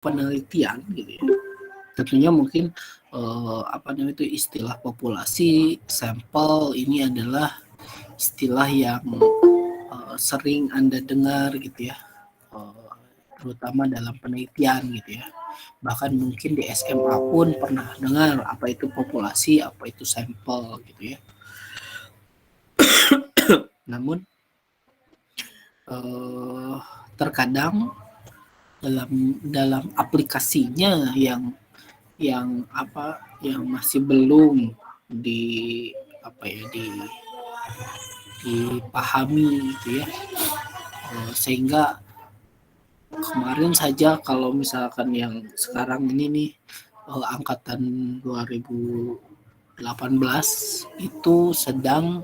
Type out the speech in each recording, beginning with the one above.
penelitian gitu ya. Tentunya mungkin itu istilah populasi, sampel ini adalah istilah yang sering Anda dengar gitu ya, terutama dalam penelitian gitu ya. Bahkan mungkin di SMA pun pernah dengar apa itu populasi, apa itu sampel gitu ya. Namun terkadang dalam aplikasinya yang masih belum dipahami gitu ya, sehingga kemarin saja kalau misalkan yang sekarang ini nih, angkatan 2018 itu sedang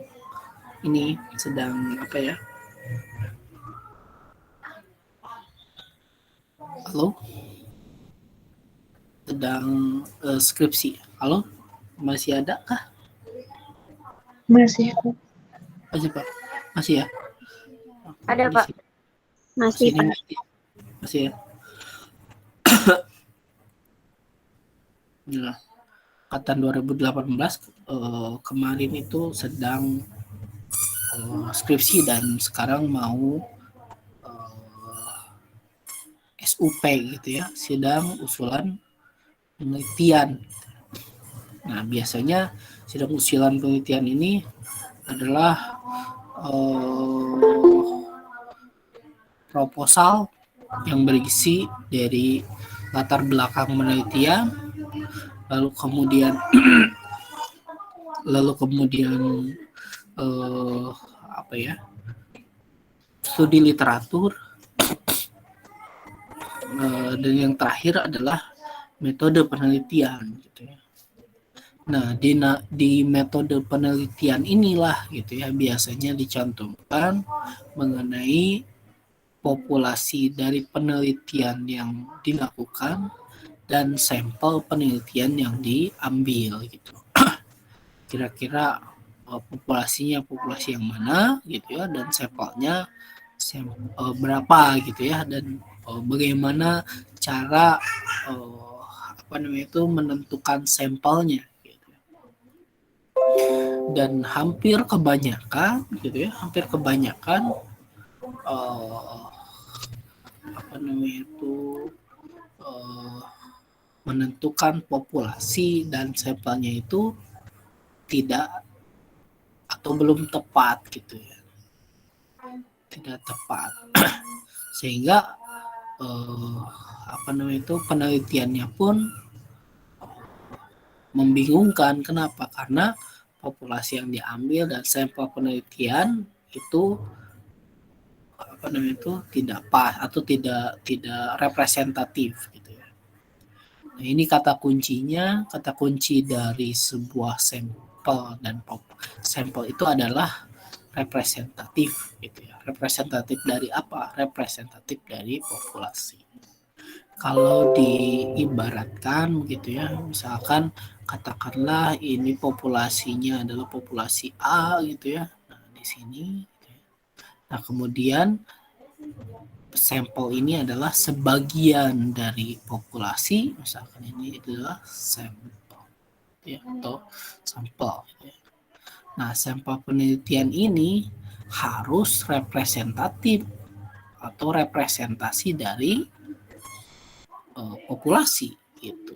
skripsi. Halo, masih ada kah? Masih. Masih Pak? Masih ya? Ada Pak. Masih Pak. Masih ya? Nah, angkatan 2018 kemarin itu sedang skripsi dan sekarang mau SUP gitu ya, sidang usulan penelitian. Nah, biasanya sidang usulan penelitian ini adalah proposal yang berisi dari latar belakang penelitian, lalu kemudian studi literatur, dan yang terakhir adalah metode penelitian gitu ya. Nah, di metode penelitian inilah gitu ya biasanya dicantumkan mengenai populasi dari penelitian yang dilakukan dan sampel penelitian yang diambil gitu. Kira-kira populasinya populasi yang mana gitu ya, dan sampelnya berapa gitu ya, dan bagaimana cara menentukan sampelnya gitu. Dan hampir kebanyakan menentukan populasi dan sampelnya itu tidak atau belum tepat gitu ya, tidak tepat sehingga penelitiannya pun membingungkan. Kenapa? Karena populasi yang diambil dan sampel penelitian itu tidak pas atau tidak representatif gitu ya. Nah, ini kata kunci dari sebuah sampel, dan sampel itu adalah representatif gitu ya. Representatif dari apa? Representatif dari populasi. Kalau diibaratkan gitu ya, misalkan katakanlah ini populasinya adalah populasi A gitu ya. Nah, di sini. Nah, kemudian sampel ini adalah sebagian dari populasi, misalkan ini adalah sampel ya, atau sampel ya. Nah, sampel penelitian ini harus representatif atau representasi dari populasi gitu.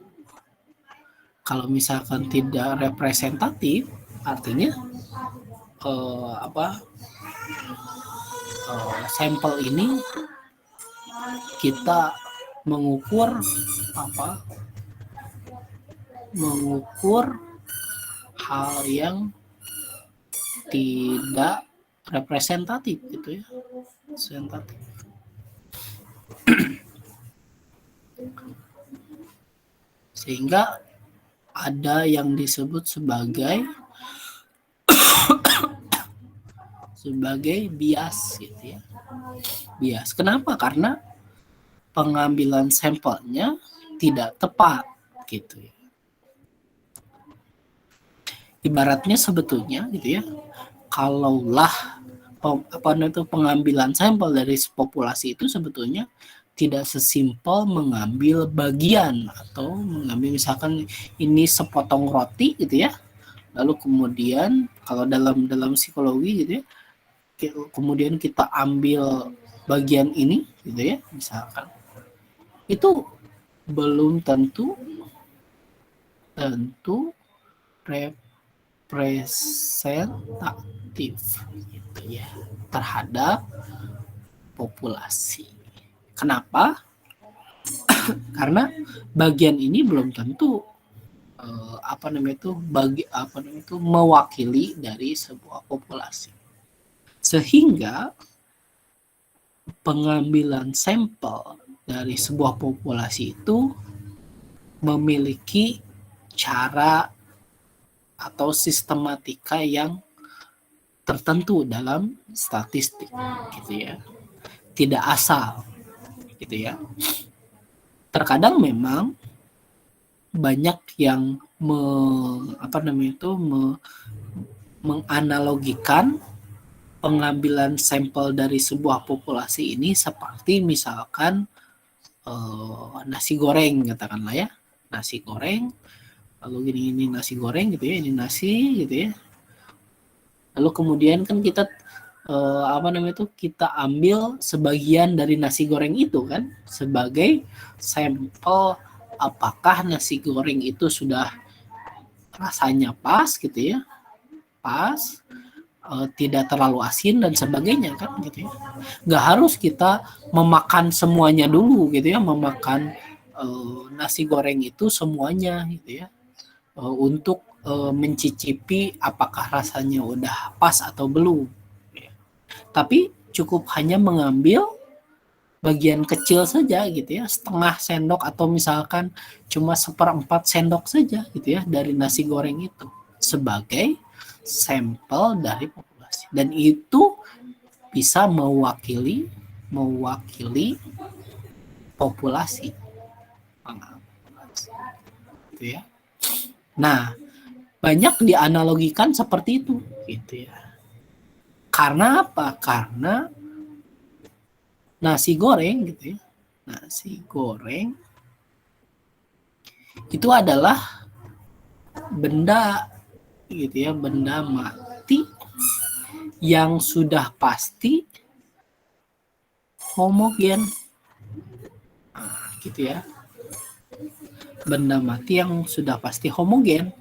Kalau misalkan tidak representatif, artinya sampel ini kita mengukur hal yang tidak representatif gitu ya, representatif. Sehingga ada yang disebut sebagai bias gitu ya. Bias. Kenapa? Karena pengambilan sampelnya tidak tepat gitu ya. Ibaratnya sebetulnya gitu ya, kalaulah pengambilan sampel dari populasi itu sebetulnya tidak sesimpel mengambil bagian atau mengambil misalkan ini sepotong roti gitu ya, lalu kemudian kalau dalam psikologi gitu ya, kemudian kita ambil bagian ini gitu ya, misalkan itu belum tentu representatif gitu ya terhadap populasi. Kenapa? Karena bagian ini belum tentu mewakili dari sebuah populasi. Sehingga pengambilan sampel dari sebuah populasi itu memiliki cara atau sistematika yang tertentu dalam statistik gitu ya. Tidak asal gitu ya. Terkadang memang banyak yang menganalogikan pengambilan sampel dari sebuah populasi ini seperti misalkan nasi goreng katakanlah ya, nasi goreng, lalu ini nasi goreng gitu ya, ini nasi gitu ya, lalu kemudian kan kita kita ambil sebagian dari nasi goreng itu kan sebagai sampel apakah nasi goreng itu sudah rasanya pas gitu ya, pas, tidak terlalu asin dan sebagainya kan gitu ya. Nggak harus kita memakan semuanya dulu gitu ya, memakan nasi goreng itu semuanya gitu ya, untuk mencicipi apakah rasanya udah pas atau belum. Tapi cukup hanya mengambil bagian kecil saja gitu ya, setengah sendok atau misalkan cuma 1/4 sendok saja gitu ya dari nasi goreng itu sebagai sampel dari populasi, dan itu bisa mewakili populasi gitu ya. Nah, banyak dianalogikan seperti itu gitu ya. Karena apa? Karena nasi goreng gitu ya. Nasi goreng itu adalah benda gitu ya, benda mati yang sudah pasti homogen. Nah, gitu ya. Benda mati yang sudah pasti homogen.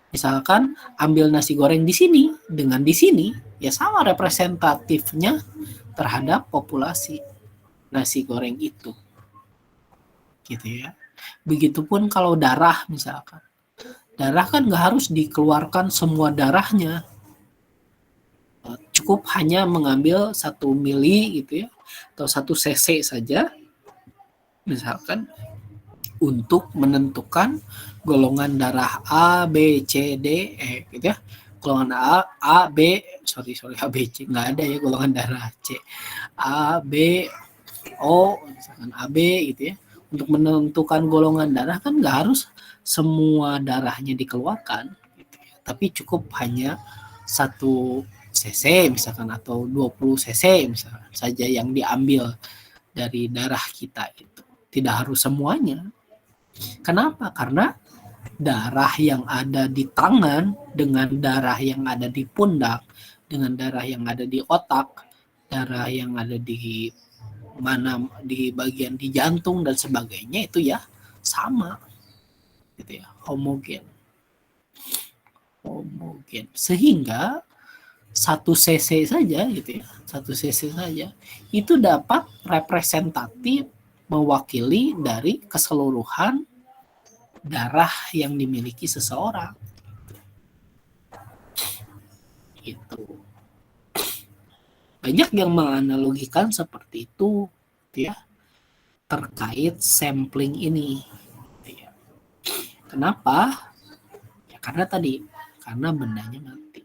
Misalkan ambil nasi goreng di sini dengan di sini, ya sama representatifnya terhadap populasi nasi goreng itu. Gitu ya. Begitupun kalau darah misalkan. Darah kan nggak harus dikeluarkan semua darahnya. Cukup hanya mengambil 1 mili gitu ya, atau 1 cc saja misalkan untuk menentukan golongan darah A, B, C, D, E gitu ya. Golongan A, B, A, B, C nggak ada ya golongan darah C. A, B, O, misalkan AB gitu ya. Untuk menentukan golongan darah kan nggak harus semua darahnya dikeluarkan gitu ya. Tapi cukup hanya 1 cc misalkan atau 20 cc misalkan saja yang diambil dari darah kita itu. Tidak harus semuanya. Kenapa? Karena darah yang ada di tangan dengan darah yang ada di pundak, dengan darah yang ada di otak, darah yang ada di bagian di jantung dan sebagainya itu ya sama. Gitu ya, homogen. Sehingga 1 cc saja gitu ya, 1 cc saja itu dapat representatif mewakili dari keseluruhan darah yang dimiliki seseorang. Gitu. Banyak yang menganalogikan seperti itu gitu ya, terkait sampling ini. Gitu ya. Kenapa? Ya karena bendanya mati.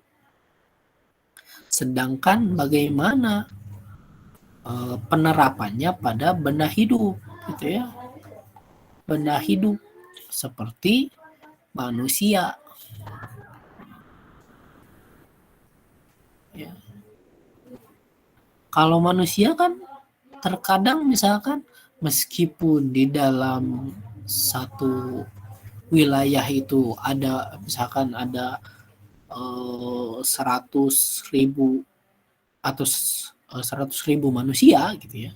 Sedangkan bagaimana penerapannya pada benda hidup gitu ya. Benda hidup seperti manusia. Ya. Kalau manusia kan terkadang misalkan meskipun di dalam satu wilayah itu ada misalkan ada 100.000 atau 100.000 manusia gitu ya,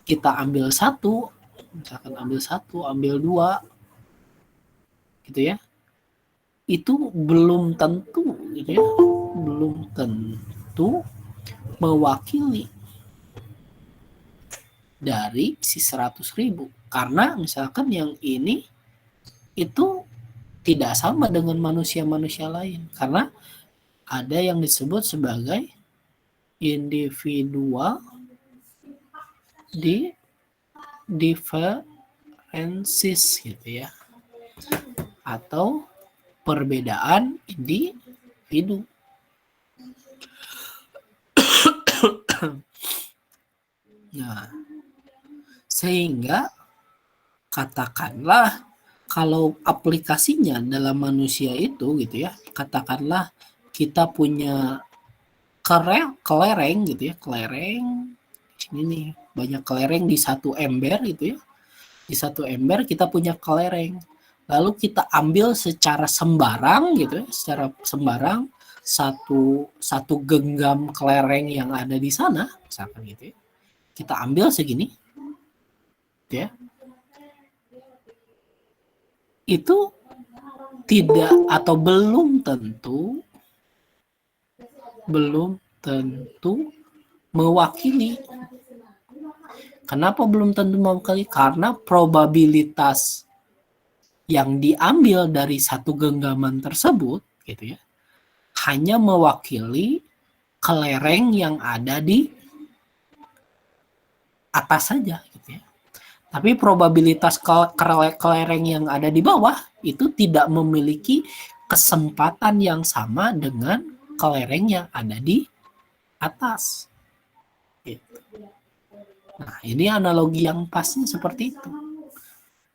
kita ambil satu, misalkan ambil satu, ambil dua, gitu ya, itu belum tentu, gitu ya, belum tentu mewakili dari si 100.000, karena misalkan yang ini itu tidak sama dengan manusia-manusia lain, karena ada yang disebut sebagai individual differences gitu ya, atau perbedaan individu. Nah, sehingga katakanlah kalau aplikasinya dalam manusia itu gitu ya, katakanlah kita punya kelereng gitu ya, kelereng sini nih banyak kelereng di satu ember gitu ya, di satu ember kita punya kelereng, lalu kita ambil secara sembarang gitu ya, secara sembarang satu genggam kelereng yang ada di sana misalkan gitu ya, kita ambil segini gitu ya, itu tidak atau belum tentu mewakili. Kenapa belum tentu mewakili? Karena probabilitas yang diambil dari satu genggaman tersebut gitu ya, hanya mewakili kelereng yang ada di atas saja gitu ya. Tapi probabilitas kelereng yang ada di bawah itu tidak memiliki kesempatan yang sama dengan kelereng yang ada di atas. Gitu. Nah, ini analogi yang pasnya seperti itu.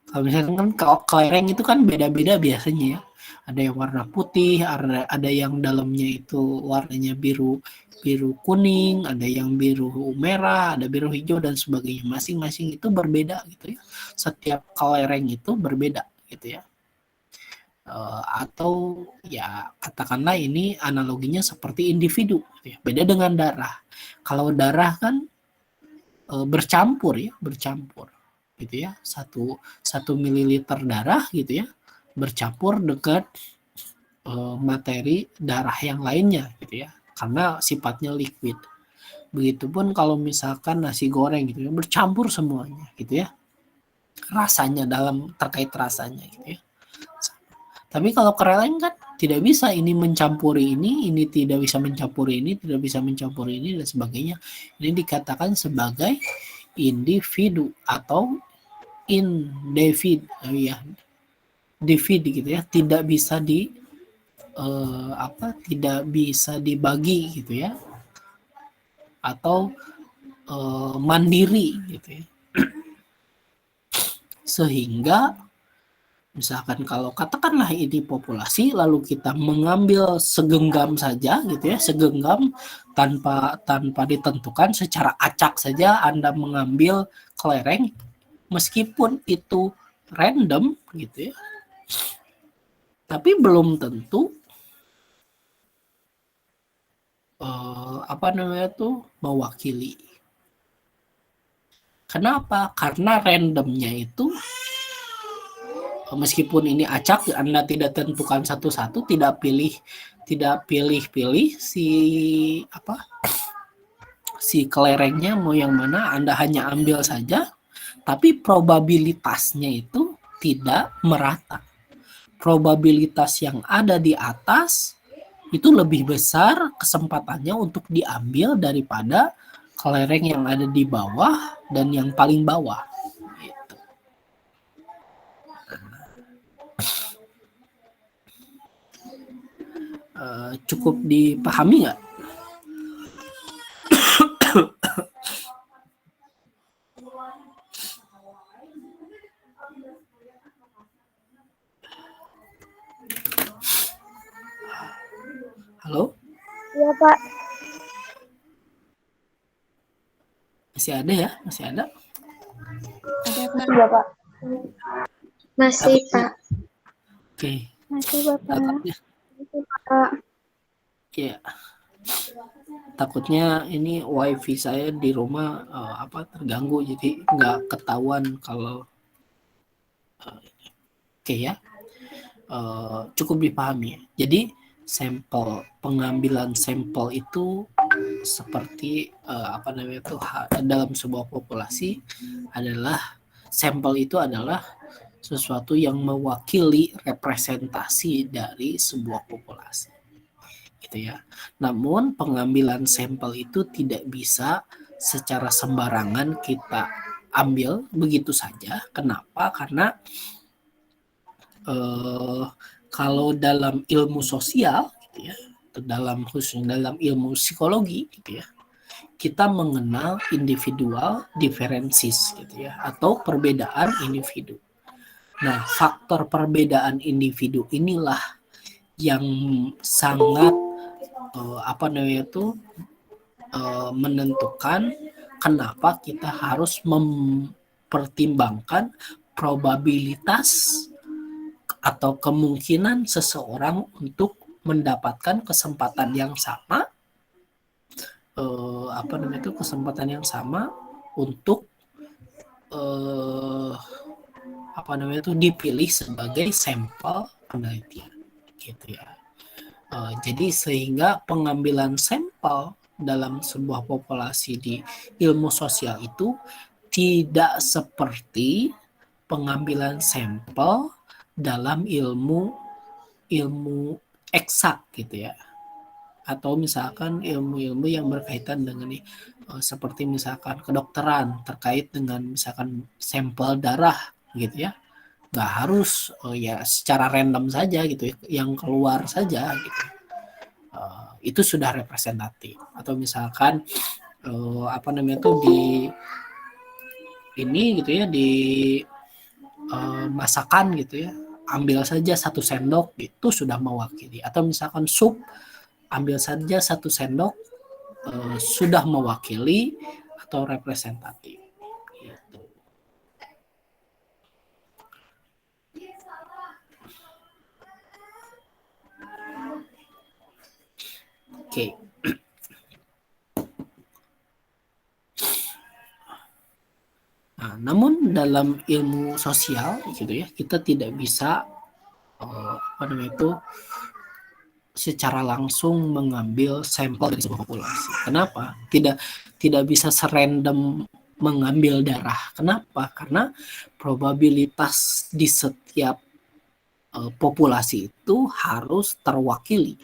Kalau misalkan kan kelereng itu kan beda-beda biasanya ya. Ada yang warna putih, ada yang dalamnya itu warnanya biru kuning, ada yang biru merah, ada biru hijau dan sebagainya. Masing-masing itu berbeda gitu ya. Setiap kelereng itu berbeda gitu ya. Atau ya katakanlah ini analoginya seperti individu gitu ya. Beda dengan darah. Kalau darah kan bercampur gitu ya, satu mililiter darah gitu ya bercampur dengan materi darah yang lainnya gitu ya, karena sifatnya liquid. Begitupun kalau misalkan nasi goreng gitu ya, bercampur semuanya gitu ya, rasanya terkait rasanya gitu ya. Tapi kalau kelereng kan tidak bisa ini mencampuri ini tidak bisa mencampuri ini, tidak bisa mencampuri ini dan sebagainya. Ini dikatakan sebagai individu atau divid gitu ya, tidak bisa tidak bisa dibagi gitu ya, atau mandiri gitu ya. Sehingga misalkan kalau katakanlah ini populasi, lalu kita mengambil segenggam saja gitu ya, segenggam tanpa ditentukan, secara acak saja Anda mengambil kelereng, meskipun itu random gitu ya, tapi belum tentu mewakili. Kenapa? Karena randomnya itu meskipun ini acak, Anda tidak tentukan satu-satu, tidak pilih si kelerengnya mau yang mana, Anda hanya ambil saja, tapi probabilitasnya itu tidak merata. Probabilitas yang ada di atas itu lebih besar kesempatannya untuk diambil daripada kelereng yang ada di bawah dan yang paling bawah. Gitu. Cukup dipahami nggak? Halo? Iya, Pak. Masih ada ya? Masih ada? Ada Pak. Iya Pak. Masih Pak. Oke. Masih Bapak. Takutnya, Masih Pak. ya. Takutnya ini wifi saya di rumah terganggu, jadi nggak ketahuan kalau oke ya. Cukup dipahami. Jadi pengambilan sampel itu seperti dalam sebuah populasi adalah sampel itu adalah sesuatu yang mewakili representasi dari sebuah populasi, gitu ya. Namun pengambilan sampel itu tidak bisa secara sembarangan kita ambil begitu saja. Kenapa? Karena kalau dalam ilmu sosial, gitu ya, khususnya dalam ilmu psikologi, gitu ya, kita mengenal individual differences, gitu ya, atau perbedaan individu. Nah, faktor perbedaan individu inilah yang sangat menentukan kenapa kita harus mempertimbangkan probabilitas atau kemungkinan seseorang untuk mendapatkan kesempatan yang sama, untuk dipilih sebagai sampel penelitian, gitu ya. Jadi sehingga pengambilan sampel dalam sebuah populasi di ilmu sosial itu tidak seperti pengambilan sampel dalam ilmu eksak, gitu ya, atau misalkan ilmu-ilmu yang berkaitan dengan seperti misalkan kedokteran terkait dengan misalkan sampel darah, gitu ya, nggak harus ya secara random saja, gitu ya, yang keluar saja, gitu. Itu sudah representatif. Atau misalkan di ini, gitu ya, di masakan, gitu ya, ambil saja 1 sendok itu sudah mewakili. Atau misalkan sup, ambil saja 1 sendok sudah mewakili atau representatif, gitu. Oke. Nah, namun dalam ilmu sosial, gitu ya, kita tidak bisa secara langsung mengambil sampel dari sebuah populasi. Kenapa? Tidak bisa serandom mengambil darah. Kenapa? Karena probabilitas di setiap populasi itu harus terwakili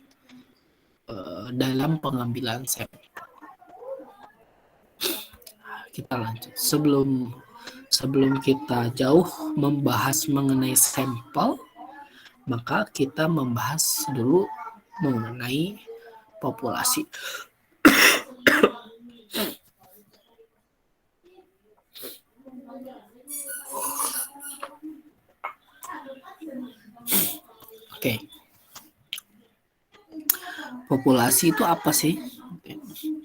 dalam pengambilan sampel. Kita lanjut. Sebelum kita jauh membahas mengenai sampel, maka kita membahas dulu mengenai populasi. Oke. Populasi itu apa sih?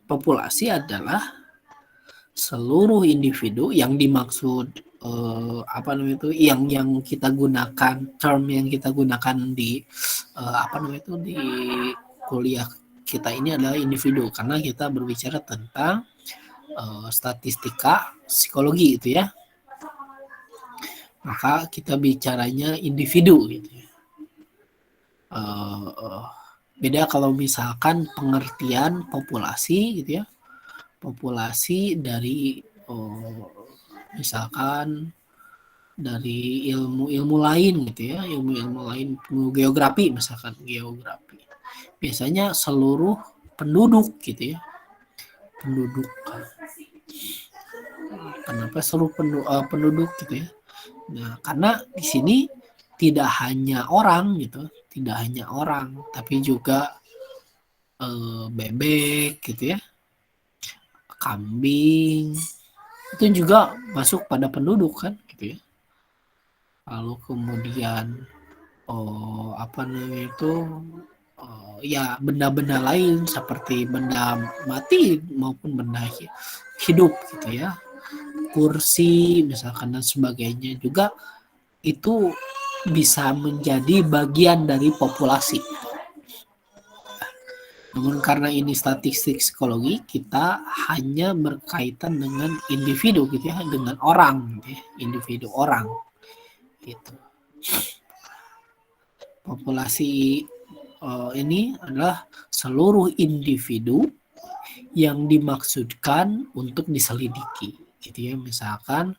Populasi adalah seluruh individu yang dimaksud yang kita gunakan, term yang kita gunakan di di kuliah kita ini adalah individu, karena kita berbicara tentang statistika psikologi, itu ya. Maka kita bicaranya individu, gitu ya. Beda kalau misalkan pengertian populasi, gitu ya. Populasi dari misalkan dari ilmu lain, gitu ya, ilmu lain, geografi misalkan, geografi. Biasanya seluruh penduduk, gitu ya, penduduk. Kenapa seluruh penduduk, gitu ya? Nah, karena di sini tidak hanya orang, gitu, tidak hanya orang, tapi juga bebek, gitu ya, kambing, itu juga masuk pada penduduk kan, gitu ya. Lalu kemudian ya benda-benda lain seperti benda mati maupun benda hidup gitu ya, kursi misalkan dan sebagainya juga itu bisa menjadi bagian dari populasi. Namun karena ini statistik psikologi, kita hanya berkaitan dengan individu gitu ya, dengan orang gitu ya, individu orang gitu. Populasi ini adalah seluruh individu yang dimaksudkan untuk diselidiki gitu ya. Misalkan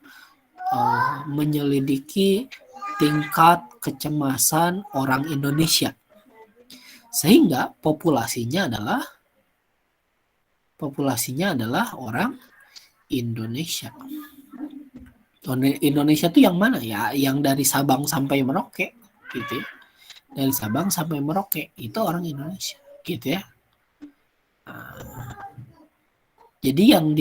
menyelidiki tingkat kecemasan orang Indonesia, sehingga populasinya adalah orang Indonesia. Indonesia itu yang mana ya? Yang dari Sabang sampai Merauke gitu ya. Dari Sabang sampai Merauke itu orang Indonesia gitu ya. Jadi yang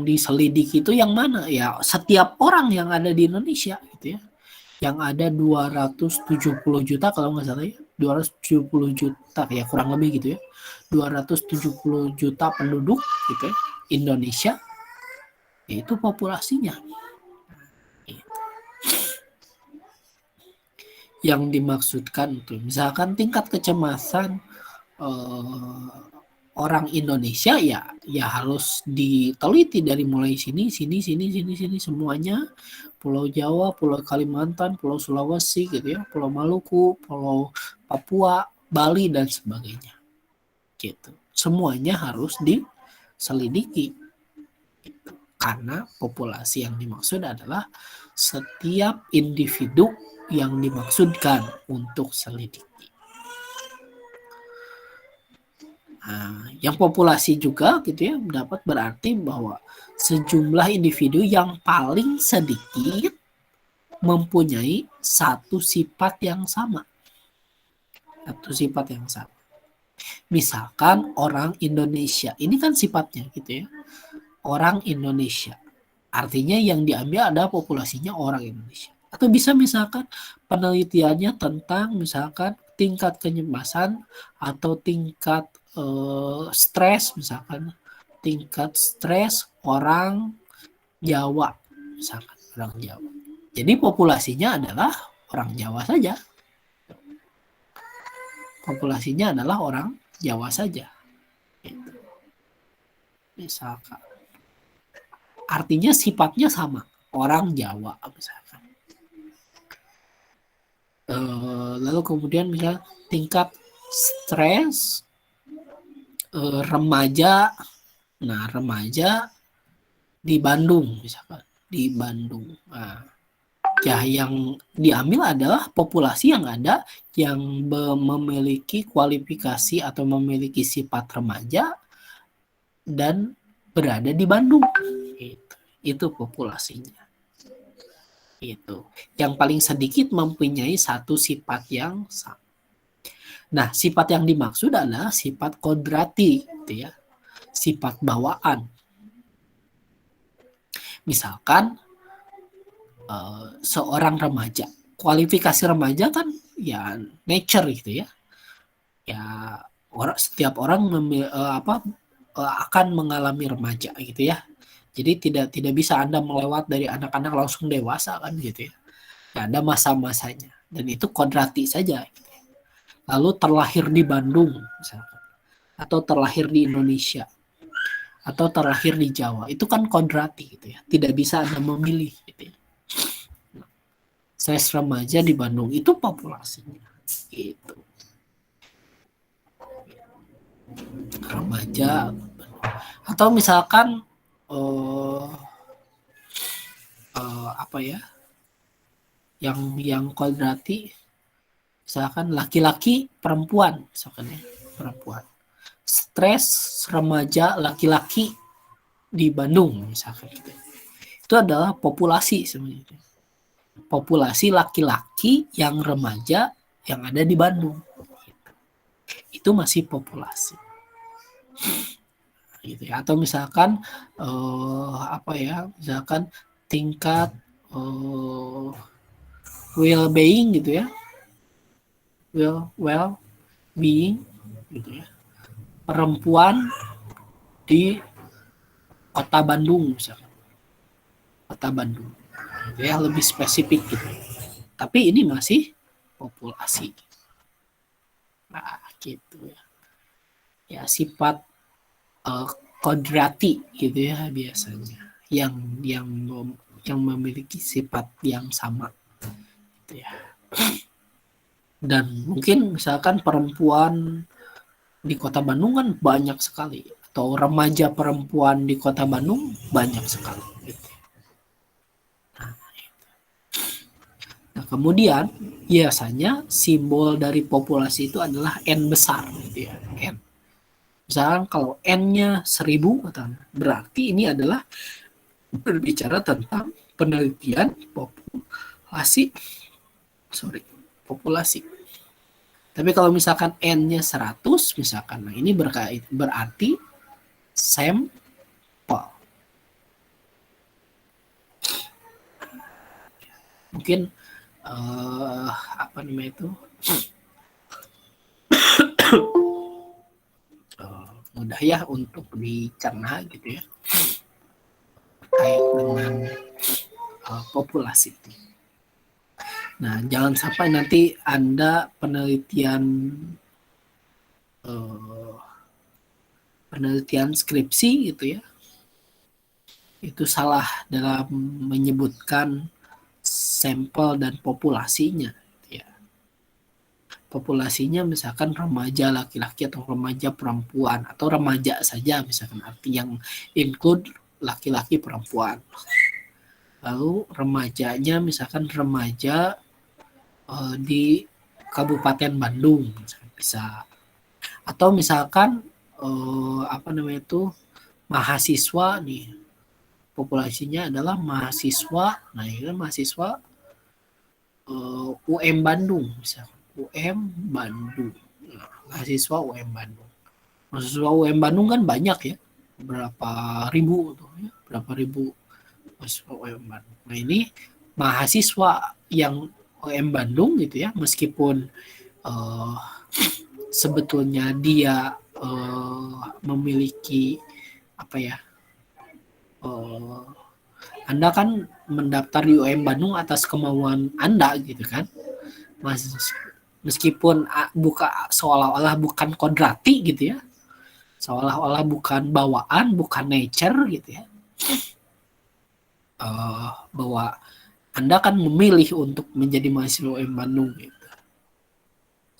diselidiki itu yang mana ya? Setiap orang yang ada di Indonesia gitu ya. Yang ada 270 juta kalau nggak salah ya. 270 juta ya kurang lebih gitu ya. 270 juta penduduk gitu ya. Indonesia yaitu populasinya. Yang dimaksudkan itu misalkan tingkat kecemasan orang Indonesia ya harus diteliti dari mulai sini semuanya, Pulau Jawa, Pulau Kalimantan, Pulau Sulawesi gitu ya, Pulau Maluku, Pulau Papua, Bali dan sebagainya. Gitu. Semuanya harus diselidiki. Gitu. Karena populasi yang dimaksud adalah setiap individu yang dimaksudkan untuk selidiki. Nah, yang populasi juga gitu ya dapat berarti bahwa sejumlah individu yang paling sedikit mempunyai satu sifat yang sama. Misalkan orang Indonesia, ini kan sifatnya gitu ya. Orang Indonesia. Artinya yang diambil adalah populasinya orang Indonesia. Atau bisa misalkan penelitiannya tentang misalkan tingkat kecemasan atau tingkat stres, misalkan tingkat stres orang Jawa, misalkan orang Jawa. Jadi populasinya adalah orang Jawa saja. Populasinya adalah orang Jawa saja. Gitu. Misalkan. Artinya sifatnya sama, orang Jawa misalkan. Lalu kemudian misalnya tingkat stres remaja, nah remaja di Bandung misalkan, di Bandung. Nah, ya yang diambil adalah populasi yang ada yang memiliki kualifikasi atau memiliki sifat remaja dan berada di Bandung. Itu populasinya. Itu yang paling sedikit mempunyai satu sifat yang sama. Nah, sifat yang dimaksud adalah sifat kodrati, gitu ya, sifat bawaan. Misalkan seorang remaja, kualifikasi remaja kan ya nature gitu ya, ya setiap orang akan mengalami remaja gitu ya. Jadi tidak bisa Anda melewat dari anak-anak langsung dewasa kan gitu ya. Ya ada masa-masanya dan itu kodrati saja. Gitu ya. Lalu terlahir di Bandung misalkan, atau terlahir di Indonesia, atau terlahir di Jawa, itu kan kodrati gitu ya. Tidak bisa Anda memilih gitu ya. Saya remaja di Bandung itu populasinya gitu. Remaja atau misalkan apa ya yang kodrati misalkan laki-laki perempuan misalkan ya perempuan stres remaja laki-laki di Bandung misalkan gitu. Itu adalah populasi sebenarnya, populasi laki-laki yang remaja yang ada di Bandung itu masih populasi gitu ya. Atau misalkan apa ya misalkan tingkat well-being gitu ya, well-being gitu ya. Perempuan di Kota Bandung misalkan. Kota Bandung. Gitu ya, lebih spesifik gitu. Tapi ini masih populasi. Nah, gitu ya. Ya, sifat kodrati gitu ya biasanya. Yang memiliki sifat yang sama gitu ya. Dan mungkin misalkan perempuan di Kota Bandung kan banyak sekali, atau remaja perempuan di Kota Bandung banyak sekali gitu. Nah, kemudian biasanya simbol dari populasi itu adalah N besar gitu ya, N. Misalkan kalau N-nya 1000 berarti ini adalah berbicara tentang penelitian populasi. Tapi kalau misalkan N-nya 100 misalkan, nah ini berarti sampel. Mungkin apa namanya itu mudah ya untuk dicerna gitu ya, terkait dengan populasi. Nah, jangan sampai nanti Anda penelitian skripsi gitu ya, itu salah dalam menyebutkan sampel dan populasinya. Gitu ya. Populasinya misalkan remaja laki-laki atau remaja perempuan, atau remaja saja misalkan, arti yang include laki-laki perempuan. Lalu remajanya misalkan remaja di Kabupaten Bandung bisa, atau misalkan apa namanya itu mahasiswa nih, populasinya adalah mahasiswa, nah ini kan mahasiswa UM Bandung misalkan, UM Bandung, nah, mahasiswa UM Bandung, mahasiswa UM Bandung kan banyak ya, berapa ribu tuh ya, berapa ribu mahasiswa UM Bandung. Nah ini mahasiswa yang UM Bandung gitu ya, meskipun sebetulnya dia memiliki apa ya, Anda kan mendaftar di UM Bandung atas kemauan Anda gitu kan, meskipun seolah-olah bukan kodrati gitu ya, seolah-olah bukan bawaan, bukan nature gitu ya, bahwa Anda kan memilih untuk menjadi mahasiswa UM Bandung gitu.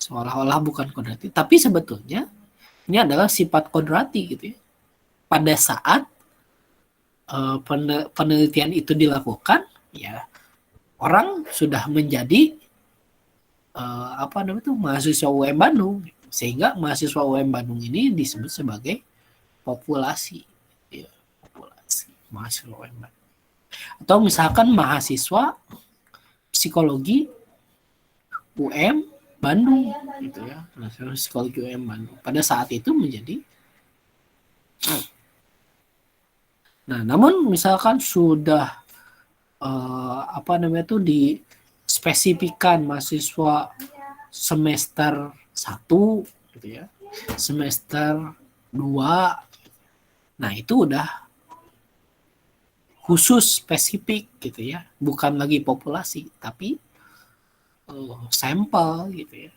Seolah-olah bukan kodrati, tapi sebetulnya ini adalah sifat kodrati gitu ya. Pada saat penelitian itu dilakukan, ya orang sudah menjadi apa namanya itu mahasiswa UM Bandung, sehingga mahasiswa UM Bandung ini disebut sebagai populasi, ya, populasi mahasiswa UM Bandung. Atau misalkan mahasiswa psikologi UM Bandung gitu ya, mahasiswa psikologi UM Bandung pada saat itu menjadi. Nah, namun misalkan sudah apa namanya itu dispesifikan mahasiswa semester 1 gitu ya, semester 2, nah itu udah khusus spesifik gitu ya, bukan lagi populasi tapi sampel gitu ya.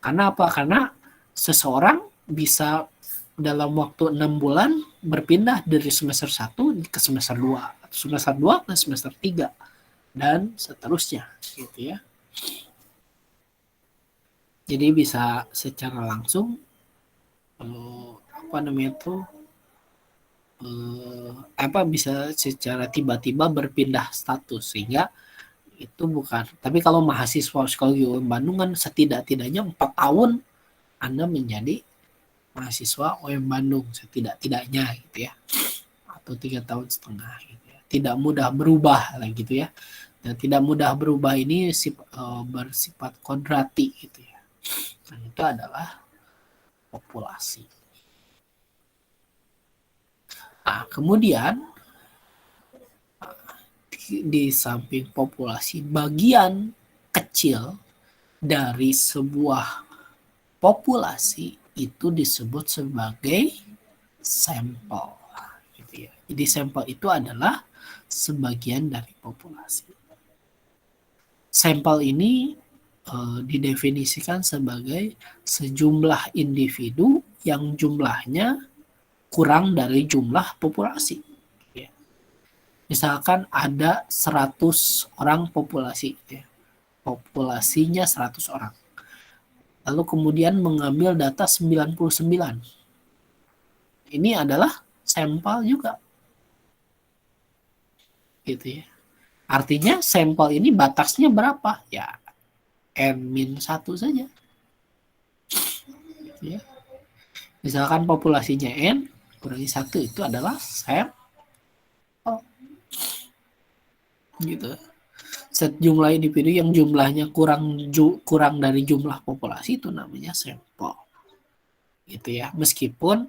Karena apa? Karena seseorang bisa dalam waktu 6 bulan berpindah dari semester 1 ke semester 2, semester 2 ke semester 3 dan seterusnya gitu ya. Jadi bisa secara langsung apa namanya itu bisa secara tiba-tiba berpindah status, sehingga itu bukan. Tapi kalau mahasiswa psikologi UM Bandung kan setidak-tidaknya 4 tahun Anda menjadi mahasiswa UM Bandung setidak-tidaknya gitu ya, atau 3,5 tahun gitu ya. Tidak mudah berubah lah gitu ya. Dan tidak mudah berubah ini bersifat kodrati gitu ya. Nah, itu adalah populasi. Nah, kemudian di samping populasi, bagian kecil dari sebuah populasi itu disebut sebagai sampel. Gitu ya. Jadi sampel itu adalah sebagian dari populasi. Sampel ini didefinisikan sebagai sejumlah individu yang jumlahnya kurang dari jumlah populasi. Ya. Misalkan ada 100 orang populasi, ya. Populasinya 100 orang. Lalu kemudian mengambil data 99. Ini adalah sampel juga. Gitu ya. Artinya sampel ini batasnya berapa? Ya, N-1 saja. Gitu ya. Misalkan populasinya N, kurangi 1 itu adalah sampel. Gitu. Sejumlah individu yang jumlahnya kurang dari jumlah populasi itu namanya sampel. Gitu ya. Meskipun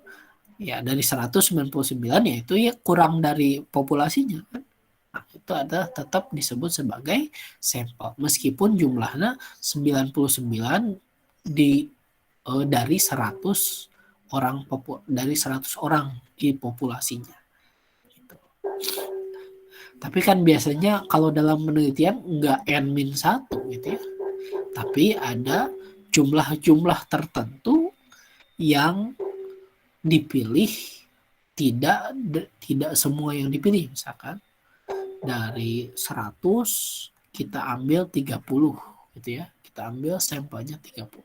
ya dari 199 ya itu ya kurang dari populasinya kan. Nah, itu adalah tetap disebut sebagai sampel meskipun jumlahnya 99 dari 100 orang dari 100 orang di populasinya. Gitu. Tapi kan biasanya kalau dalam penelitian nggak N-1 gitu ya. Tapi ada jumlah-jumlah tertentu yang dipilih, tidak semua yang dipilih. Misalkan dari 100 kita ambil 30 gitu ya. Kita ambil sampelnya 30.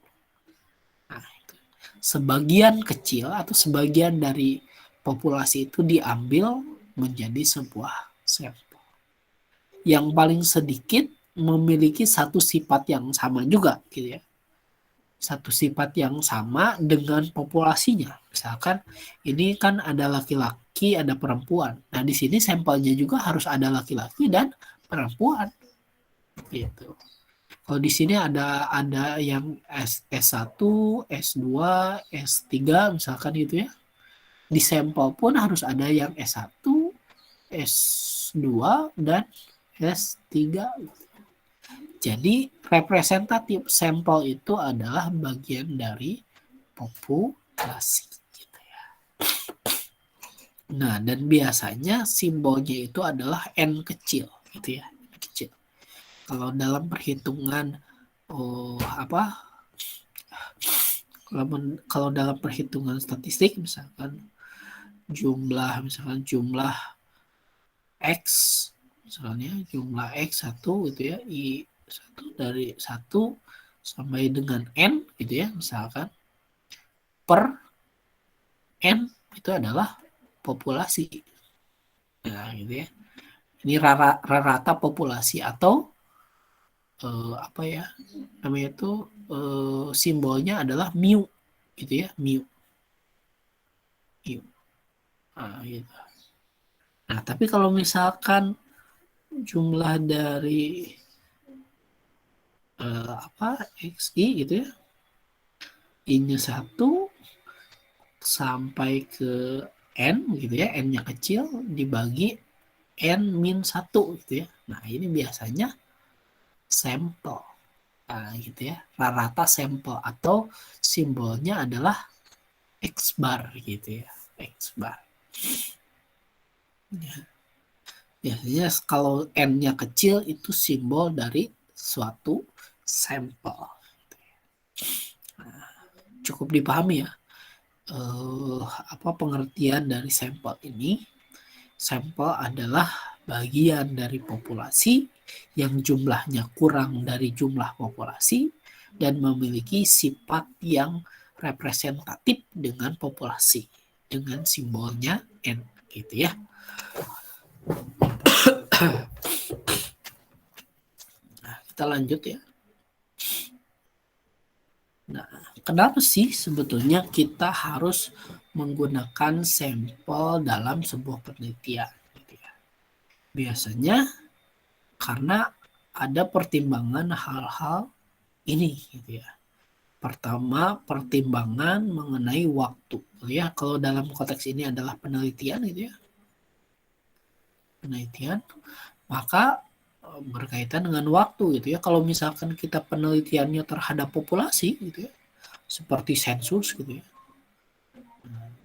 Nah, itu. Sebagian kecil atau sebagian dari populasi itu diambil menjadi sebuah sampel. Yang paling sedikit memiliki satu sifat yang sama juga gitu ya. Satu sifat yang sama dengan populasinya. Misalkan ini kan ada laki-laki, ada perempuan. Nah, di sini sampelnya juga harus ada laki-laki dan perempuan. Gitu. Kalau di sini ada yang S1, S2, S3 misalkan gitu ya. Di sampel pun harus ada yang S1, S2 dan S3. Jadi representatif sampel itu adalah bagian dari populasi. Gitu ya. Nah, dan biasanya simbolnya itu adalah N kecil, gitu ya, N kecil. Kalau dalam perhitungan kalau dalam perhitungan statistik misalkan jumlah X misalnya jumlah X1 gitu ya, I1 dari 1 sampai dengan N gitu ya, misalkan per N itu adalah populasi. Nah, gitu ya. Ini rata populasi atau apa ya namanya itu simbolnya adalah mu gitu ya, mu. Nah, gitu. Nah, tapi kalau misalkan jumlah dari XI gitu ya, I-nya 1 sampai ke N gitu ya, N-nya kecil dibagi N-1 gitu ya. Nah, ini biasanya sampel. Nah, gitu ya. Rata sampel atau simbolnya adalah X bar gitu ya. X bar. Ya. Biasanya kalau N-nya kecil itu simbol dari suatu sampel. Nah, cukup dipahami ya apa pengertian dari sampel ini. Sampel adalah bagian dari populasi yang jumlahnya kurang dari jumlah populasi dan memiliki sifat yang representatif dengan populasi dengan simbolnya N gitu ya. Nah, kita lanjut ya. Nah, kenapa sih sebetulnya kita harus menggunakan sampel dalam sebuah penelitian? Gitu ya. Biasanya karena ada pertimbangan hal-hal ini, gitu ya. Pertama, pertimbangan mengenai waktu. Ya, kalau dalam konteks ini adalah penelitian, gitu ya. Penelitian, maka berkaitan dengan waktu gitu ya. Kalau misalkan kita penelitiannya terhadap populasi gitu ya, seperti sensus gitu ya.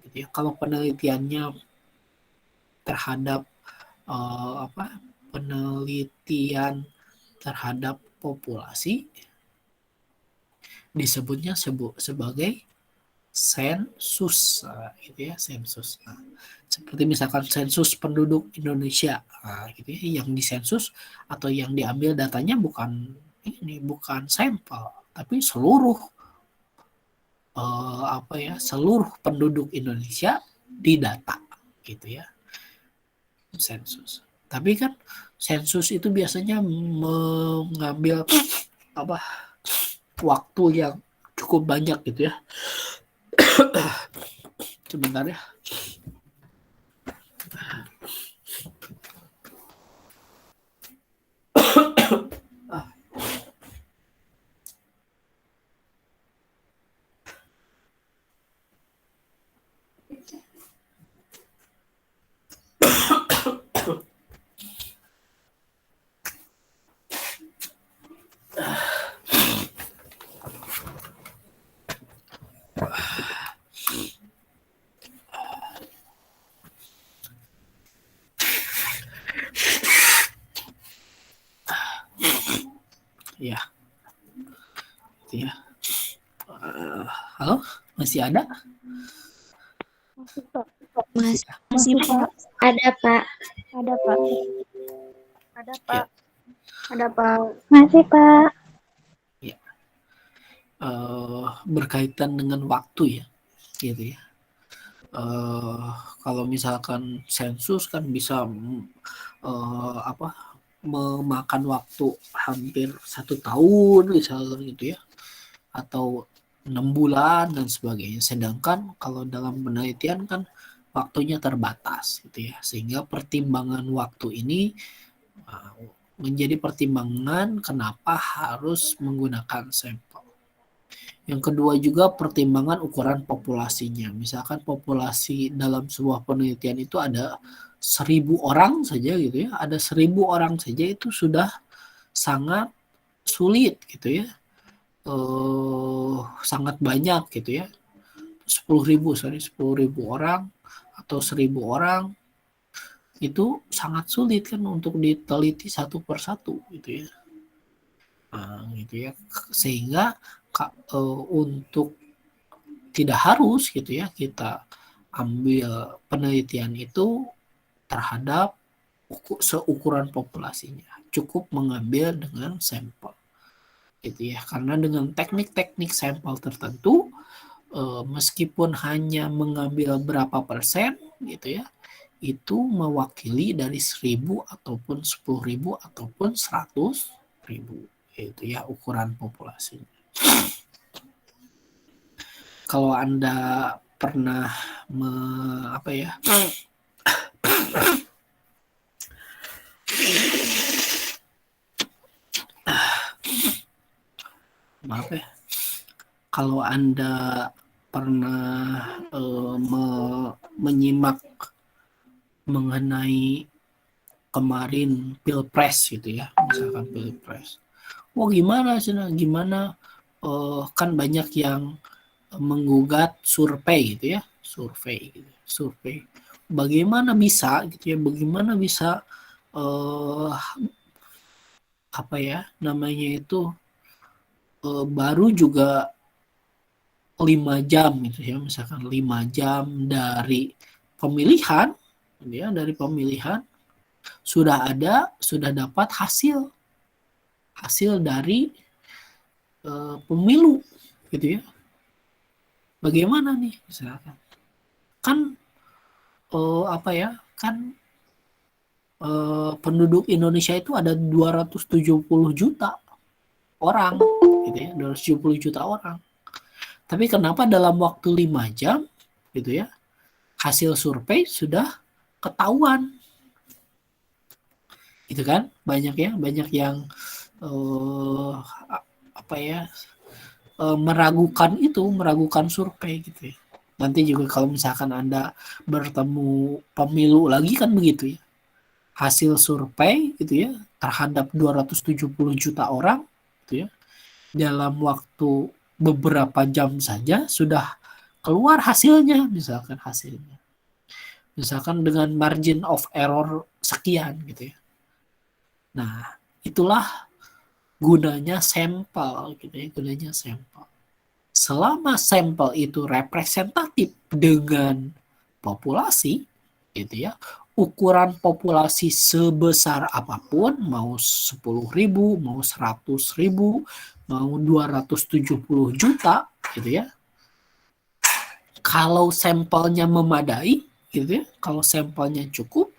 Gitu ya. Kalau penelitiannya terhadap penelitian terhadap populasi disebutnya sebagai sensus, gitu ya, sensus. Nah, seperti misalkan sensus penduduk Indonesia, gitu ya, yang disensus atau yang diambil datanya bukan sampel, tapi seluruh seluruh penduduk Indonesia didata, gitu ya, sensus. Tapi kan sensus itu biasanya mengambil waktu yang cukup banyak gitu ya. Sebentar ya. Ya. Gitu ya. Halo, masih ada? Masih, Pak. Masih, Pak. Ada, Pak. Ada, Pak. Ada, Pak. Ya. Ada, Pak. Masih, Pak. Ya. Berkaitan dengan waktu ya, gitu ya. Kalau misalkan sensus kan bisa memakan waktu hampir 1 tahun misalkan gitu ya, atau 6 bulan dan sebagainya. Sedangkan kalau dalam penelitian kan waktunya terbatas gitu ya, sehingga pertimbangan waktu ini menjadi pertimbangan kenapa harus menggunakan sampel. Yang kedua juga pertimbangan ukuran populasinya. Misalkan populasi dalam sebuah penelitian itu ada 1.000 orang saja gitu ya. Ada 1.000 orang saja itu sudah sangat sulit gitu ya. Sangat banyak gitu ya. 10.000 orang atau 1.000 orang itu sangat sulit kan untuk diteliti satu persatu gitu ya. Gitu ya. Sehingga untuk tidak harus gitu ya kita ambil penelitian itu terhadap seukuran populasinya, cukup mengambil dengan sampel gitu ya, karena dengan teknik-teknik sampel tertentu meskipun hanya mengambil berapa persen gitu ya, itu mewakili dari 1.000 ataupun 10.000 ataupun 100.000 itu ya ukuran populasinya. Kalau Anda pernah kalau Anda pernah menyimak mengenai kemarin Pilpres gitu ya, misalkan Pilpres. Gimana kan banyak yang menggugat survei gitu ya, survei. Bagaimana bisa gitu ya, namanya itu baru juga 5 jam gitu ya, misalkan 5 jam dari pemilihan ya, sudah dapat hasil dari pemilu gitu ya. Bagaimana nih misalkan kan penduduk Indonesia itu ada 270 juta orang gitu ya, 270 juta orang. Tapi kenapa dalam waktu 5 jam gitu ya, hasil survei sudah ketahuan. Gitu kan? Banyak yang meragukan survei gitu ya. Nanti juga kalau misalkan Anda bertemu pemilu lagi kan begitu ya. Hasil survei gitu ya terhadap 270 juta orang gitu ya. Dalam waktu beberapa jam saja sudah keluar hasilnya, misalkan dengan margin of error sekian gitu ya. Nah, itulah gunanya sampel gitu ya, gunanya sampel. Selama sampel itu representatif dengan populasi gitu ya, ukuran populasi sebesar apapun, mau 10.000, mau 100.000, mau 270 juta gitu ya, kalau sampelnya memadai gitu ya, kalau sampelnya cukup,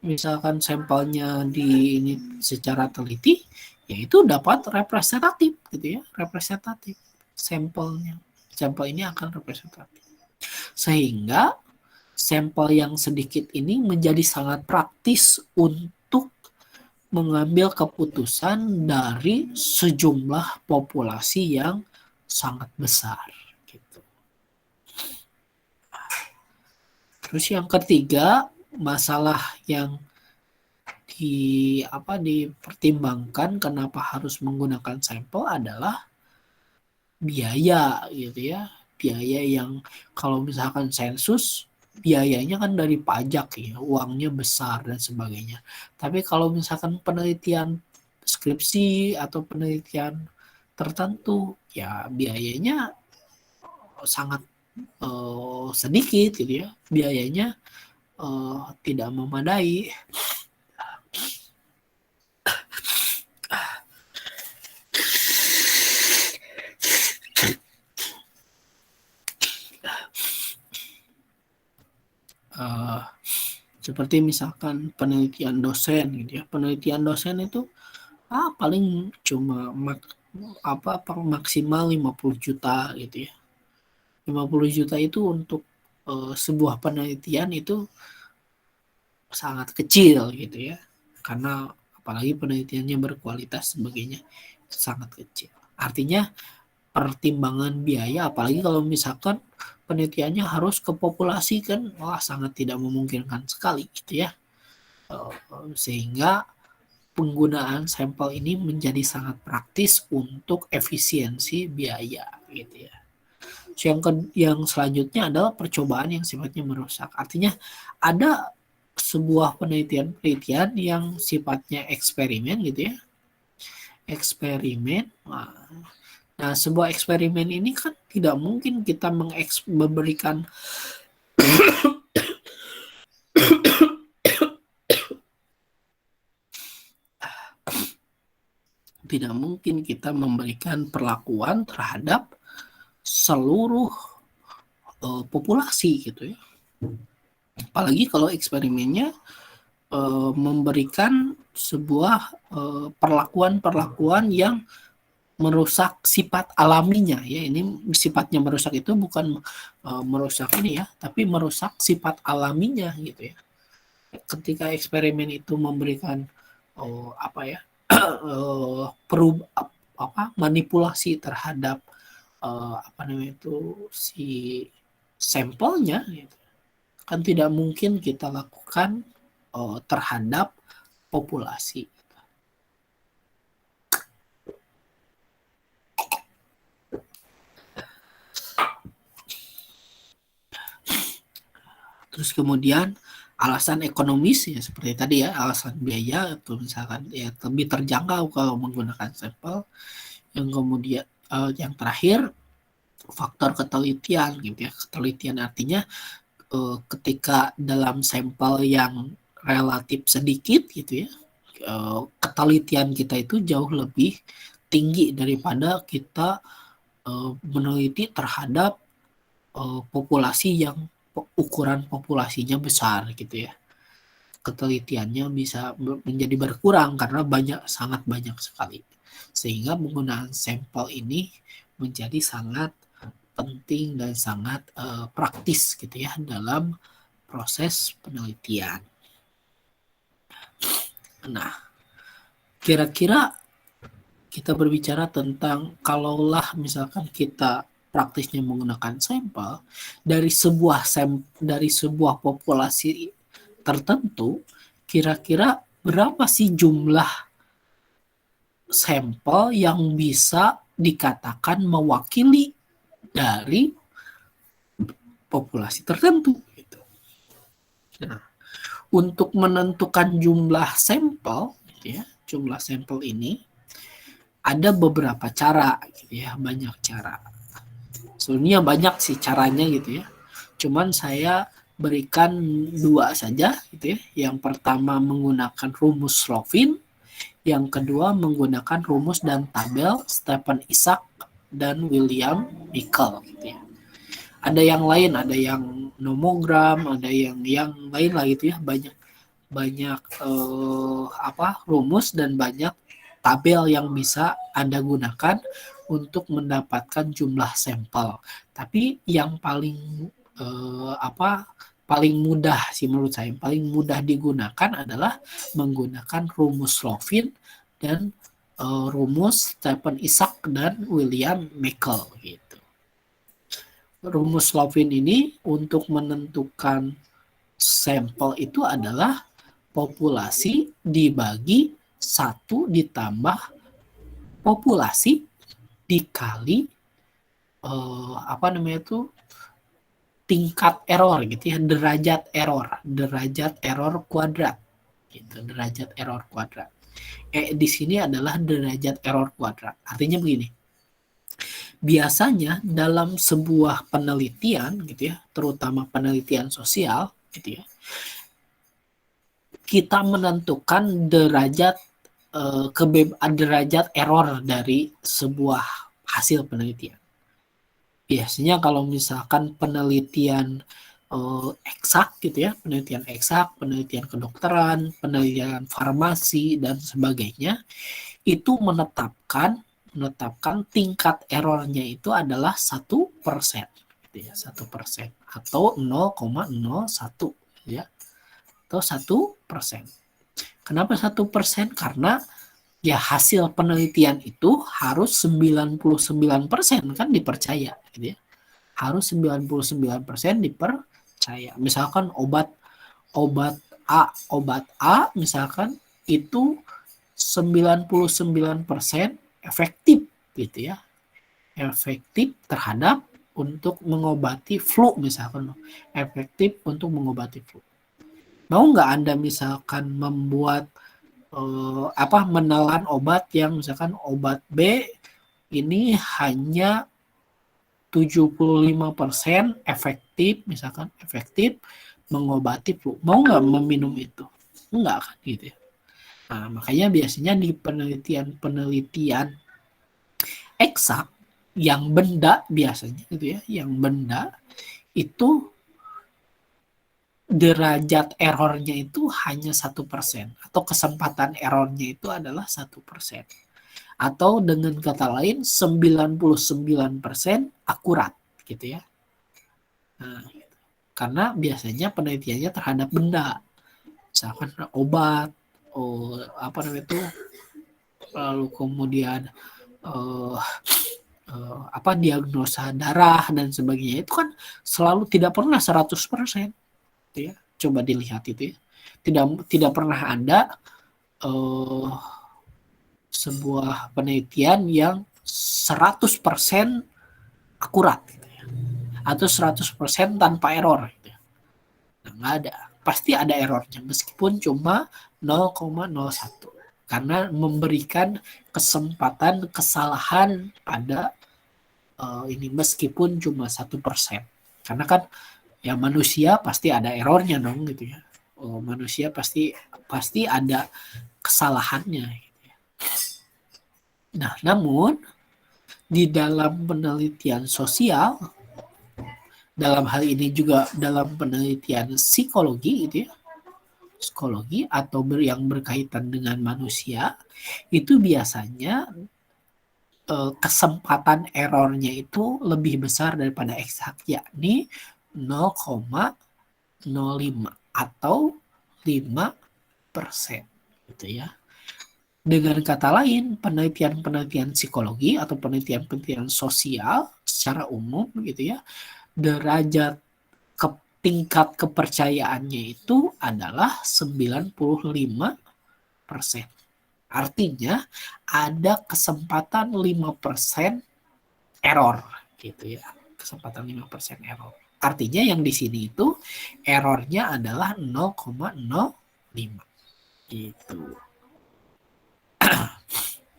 misalkan sampelnya di ini secara teliti, yaitu dapat representatif gitu ya, representatif sampelnya. Sampel ini akan representatif. Sehingga sampel yang sedikit ini menjadi sangat praktis untuk mengambil keputusan dari sejumlah populasi yang sangat besar gitu. Terus yang ketiga, masalah yang dipertimbangkan kenapa harus menggunakan sampel adalah biaya gitu ya. Biaya yang kalau misalkan sensus, biayanya kan dari pajak ya, uangnya besar dan sebagainya. Tapi kalau misalkan penelitian skripsi atau penelitian tertentu, ya biayanya sangat sedikit gitu ya. Biayanya tidak memadai. Seperti misalkan penelitian dosen gitu ya. Penelitian dosen itu paling cuma maksimal 50 juta gitu ya. 50 juta itu untuk sebuah penelitian itu sangat kecil gitu ya. Karena apalagi penelitiannya berkualitas sebagainya, sangat kecil. Artinya pertimbangan biaya, apalagi kalau misalkan penelitiannya harus ke populasi kan, sangat tidak memungkinkan sekali gitu ya. Sehingga penggunaan sampel ini menjadi sangat praktis untuk efisiensi biaya gitu ya. Yang selanjutnya adalah percobaan yang sifatnya merusak. Artinya ada sebuah penelitian yang sifatnya eksperimen gitu ya. Eksperimen. Nah, sebuah eksperimen ini kan tidak mungkin kita memberikan tidak mungkin kita memberikan perlakuan terhadap seluruh populasi gitu ya. Apalagi kalau eksperimennya memberikan sebuah perlakuan yang merusak sifat alaminya ya. Ini sifatnya merusak itu bukan merusak ini ya, tapi merusak sifat alaminya gitu ya. Ketika eksperimen itu memberikan manipulasi terhadap si sampelnya gitu, kan tidak mungkin kita lakukan terhadap populasi. Terus kemudian alasan ekonomis ya seperti tadi ya, alasan biaya atau misalkan ya lebih terjangkau kalau menggunakan sampel. Yang kemudian yang terakhir faktor ketelitian gitu ya. Ketelitian artinya ketika dalam sampel yang relatif sedikit gitu ya, ketelitian kita itu jauh lebih tinggi daripada kita meneliti terhadap populasi yang ukuran populasinya besar gitu ya. Ketelitiannya bisa menjadi berkurang karena sangat banyak sekali. Sehingga penggunaan sampel ini menjadi sangat penting dan sangat praktis gitu ya dalam proses penelitian. Nah, kira-kira kita berbicara tentang kalaulah misalkan kita praktisnya menggunakan sampel dari sebuah populasi tertentu, kira-kira berapa sih jumlah sampel yang bisa dikatakan mewakili dari populasi tertentu gitu. Nah, untuk menentukan jumlah sampel gitu ya, jumlah sampel ini ada beberapa cara gitu ya, banyak cara. Sebenarnya banyak sih caranya gitu ya. Cuman saya berikan 2 saja gitu ya. Yang pertama menggunakan rumus Slovin, yang kedua menggunakan rumus dan tabel Stephen Isaac dan William Michael gitu ya. Ada yang lain, ada yang nomogram, ada yang lain lah gitu ya. Banyak rumus dan banyak tabel yang bisa Anda gunakan untuk mendapatkan jumlah sampel. Tapi yang paling paling mudah sih menurut saya, paling mudah digunakan adalah menggunakan rumus Slovin dan rumus Stephen Isaac dan William Michael gitu. Rumus Slovin ini untuk menentukan sampel itu adalah populasi dibagi 1 ditambah populasi dikali tingkat error gitu ya, derajat error kuadrat gitu, derajat error kuadrat. Di sini adalah derajat error kuadrat. Artinya begini. Biasanya dalam sebuah penelitian gitu ya, terutama penelitian sosial gitu ya, kita menentukan derajat error dari sebuah hasil penelitian. Biasanya kalau misalkan penelitian eksak gitu ya, penelitian eksak, penelitian kedokteran, penelitian farmasi dan sebagainya, itu menetapkan tingkat errornya itu adalah 1%, gitu ya, 1% atau 0,01 ya, atau 1%. Kenapa 1%? Karena ya hasil penelitian itu harus 99% kan dipercaya gitu ya. Harus 99% dipercaya. Misalkan obat A misalkan itu 99% efektif gitu ya. Efektif terhadap untuk mengobati flu misalkan. Efektif untuk mengobati flu. Mau nggak Anda misalkan membuat menelan obat yang misalkan obat B ini hanya 75% efektif, misalkan efektif mengobati flu. Mau nggak meminum itu? Enggak kan gitu ya. Nah, makanya biasanya di penelitian eksak yang benda biasanya gitu ya, yang benda itu derajat errornya itu hanya 1% atau kesempatan errornya itu adalah 1%. Atau dengan kata lain 99% akurat gitu ya. Nah, gitu. Karena biasanya penelitiannya terhadap benda. Misalkan obat, lalu kemudian diagnosa darah dan sebagainya, itu kan selalu tidak pernah 100%. Ya, coba dilihat itu ya. Tidak pernah ada sebuah penelitian yang 100% akurat gitu ya. Atau 100% tanpa error gitu ya. Nah, nggak ada. Pasti ada errornya meskipun cuma 0,01. Karena memberikan kesempatan kesalahan pada ini meskipun cuma 1%. Karena kan ya manusia pasti ada errornya dong gitu ya. Manusia pasti ada kesalahannya gitu ya. Nah, namun di dalam penelitian sosial, dalam hal ini juga dalam penelitian psikologi gitu ya, psikologi atau yang berkaitan dengan manusia, itu biasanya kesempatan errornya itu lebih besar daripada eksak, yakni 0,05 atau 5% gitu ya. Dengan kata lain, penelitian-penelitian psikologi atau penelitian-penelitian sosial secara umum gitu ya, derajat tingkat kepercayaannya itu adalah 95%. Artinya ada kesempatan 5% error gitu ya. Kesempatan 5% error. Artinya yang di sini itu errornya adalah 0,05 gitu.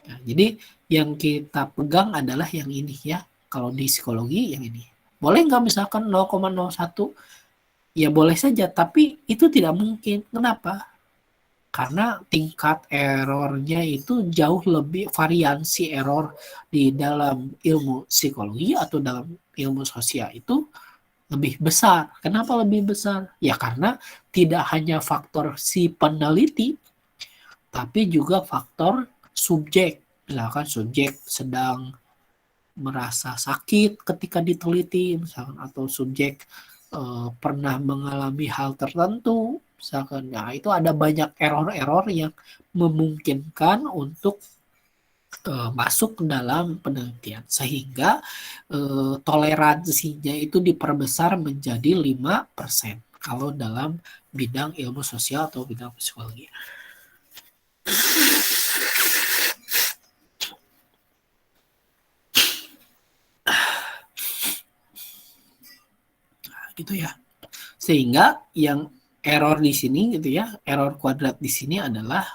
Nah, jadi yang kita pegang adalah yang ini ya. Kalau di psikologi yang ini. Boleh nggak misalkan 0,01? Ya boleh saja, tapi itu tidak mungkin. Kenapa? Karena tingkat errornya itu jauh lebih, variansi error di dalam ilmu psikologi atau dalam ilmu sosial itu lebih besar. Kenapa lebih besar? Ya karena tidak hanya faktor si peneliti, tapi juga faktor subjek. Misalkan subjek sedang merasa sakit ketika diteliti, misalkan, atau subjek pernah mengalami hal tertentu, misalkan. Nah, itu ada banyak error-error yang memungkinkan untuk masuk ke dalam penelitian, sehingga toleransinya itu diperbesar menjadi 5% kalau dalam bidang ilmu sosial atau bidang psikologi. Gitu ya. Sehingga yang error di sini gitu ya, error kuadrat di sini adalah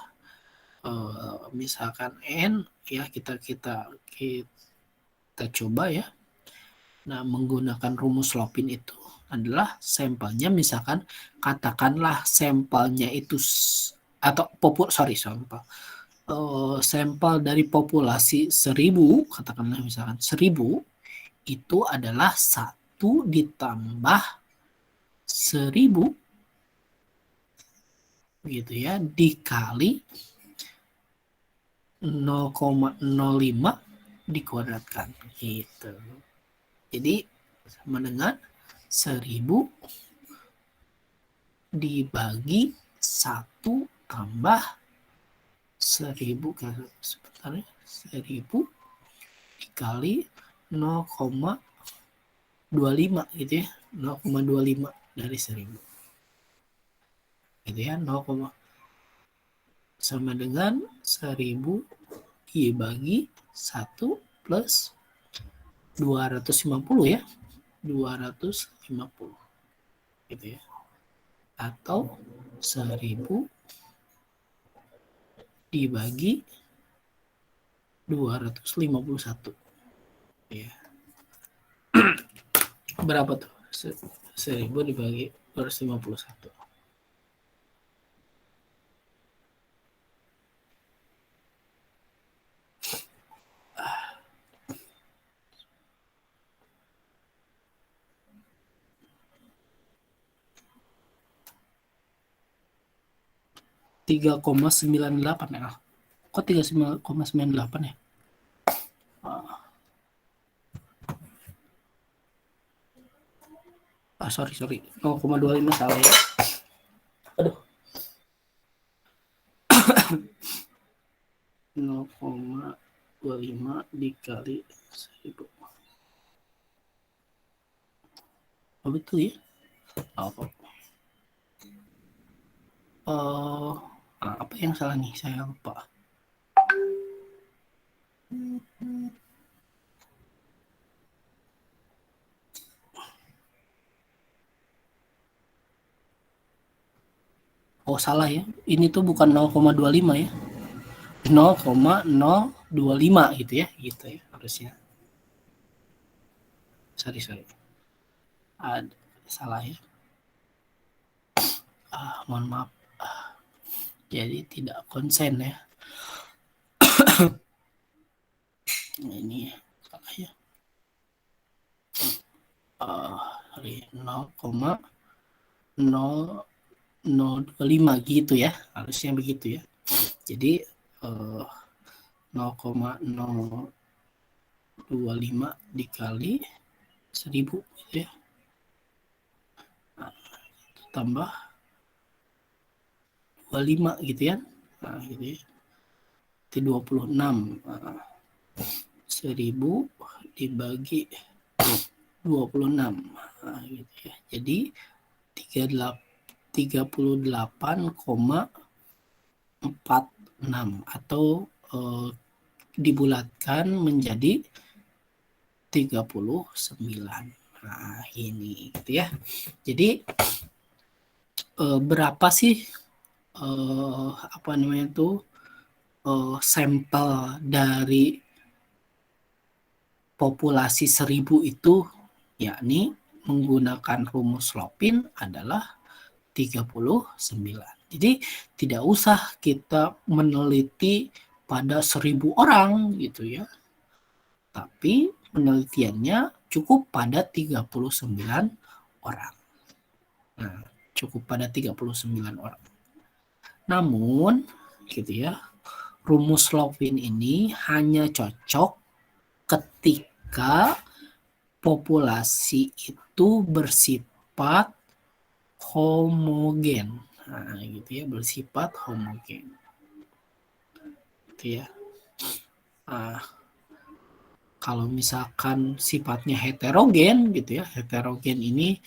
misalkan n ya, kita coba ya. Nah, menggunakan rumus Lopin itu adalah sampelnya, misalkan katakanlah sampelnya itu atau sampel dari populasi 1000, katakanlah misalkan 1000 itu adalah 1 ditambah 1000 gitu ya, dikali 0,05 dikuadratkan gitu. Jadi sama dengan 1000 dibagi 1 tambah 1000 sebentar ya, 1000 dikali 0,25 gitu ya, 0,25 dari 1000 gitu ya, 0, sama dengan 1000 dibagi 1 plus 250 ya, 250 gitu ya, atau 1000 dibagi 251 ya. Berapa tuh? 1000 dibagi 251. Tiga 3,98 ya. Kok 3,98 ya? Sorry 0,25 salah ya. Aduh. 0,25 dikali 1000. Oh, betul ya? Apa yang salah nih? Saya lupa. Oh, salah ya. Ini tuh bukan 0,25 ya. 0,025 gitu ya. Gitu ya harusnya. Sorry. Salah ya. Mohon maaf. Jadi tidak konsen ya. Ini salah ya. 0,025 gitu ya. Harusnya begitu ya. Jadi 0,025 dikali 1000 gitu ya. Nah, tambah 25 gitu ya. Nah, gitu ya. Itu 26. 1000 dibagi 26. Nah, gitu ya. Jadi 38,4 6 atau dibulatkan menjadi 39. Nah, ini gitu ya. Jadi berapa sih apa namanya tuh sampel dari populasi 1000 itu, yakni menggunakan rumus Lopin adalah 39. Jadi tidak usah kita meneliti pada 1000 orang gitu ya. Tapi penelitiannya cukup pada 39 orang. Nah, cukup pada 39 orang. Namun gitu ya, rumus Lopin ini hanya cocok ketika populasi itu bersifat homogen. Nah, gitu ya, bersifat homogen. Gitu ya. Nah, kalau misalkan sifatnya heterogen gitu ya, heterogen ini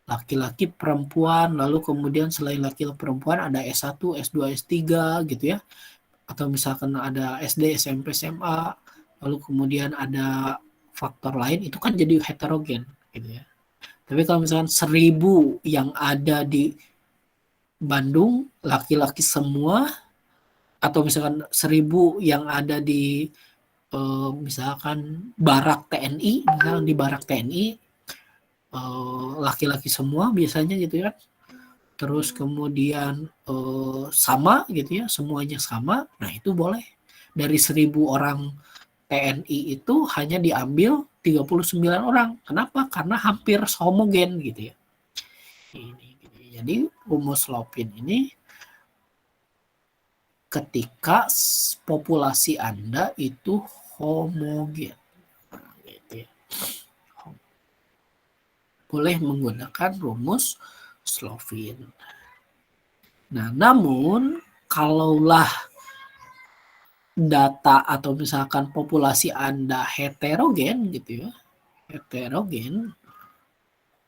laki-laki perempuan, lalu kemudian selain laki-laki perempuan ada S1, S2, S3 gitu ya. Atau misalkan ada SD, SMP, SMA, lalu kemudian ada faktor lain, itu kan jadi heterogen gitu ya. Tapi kalau misalkan 1000 yang ada di Bandung laki-laki semua, atau misalkan 1000 yang ada di misalkan barak TNI, misalkan di barak TNI laki-laki semua biasanya gitu ya. Terus kemudian sama gitu ya, semuanya sama. Nah, itu boleh. Dari 1000 orang TNI itu hanya diambil 39 orang. Kenapa? Karena hampir homogen gitu ya. Ini, gitu. Jadi rumus Lopin ini ketika populasi Anda itu homogen. Nah, gitu ya. Boleh menggunakan rumus Slovin. Nah, namun kalaulah data atau misalkan populasi Anda heterogen gitu ya, heterogen,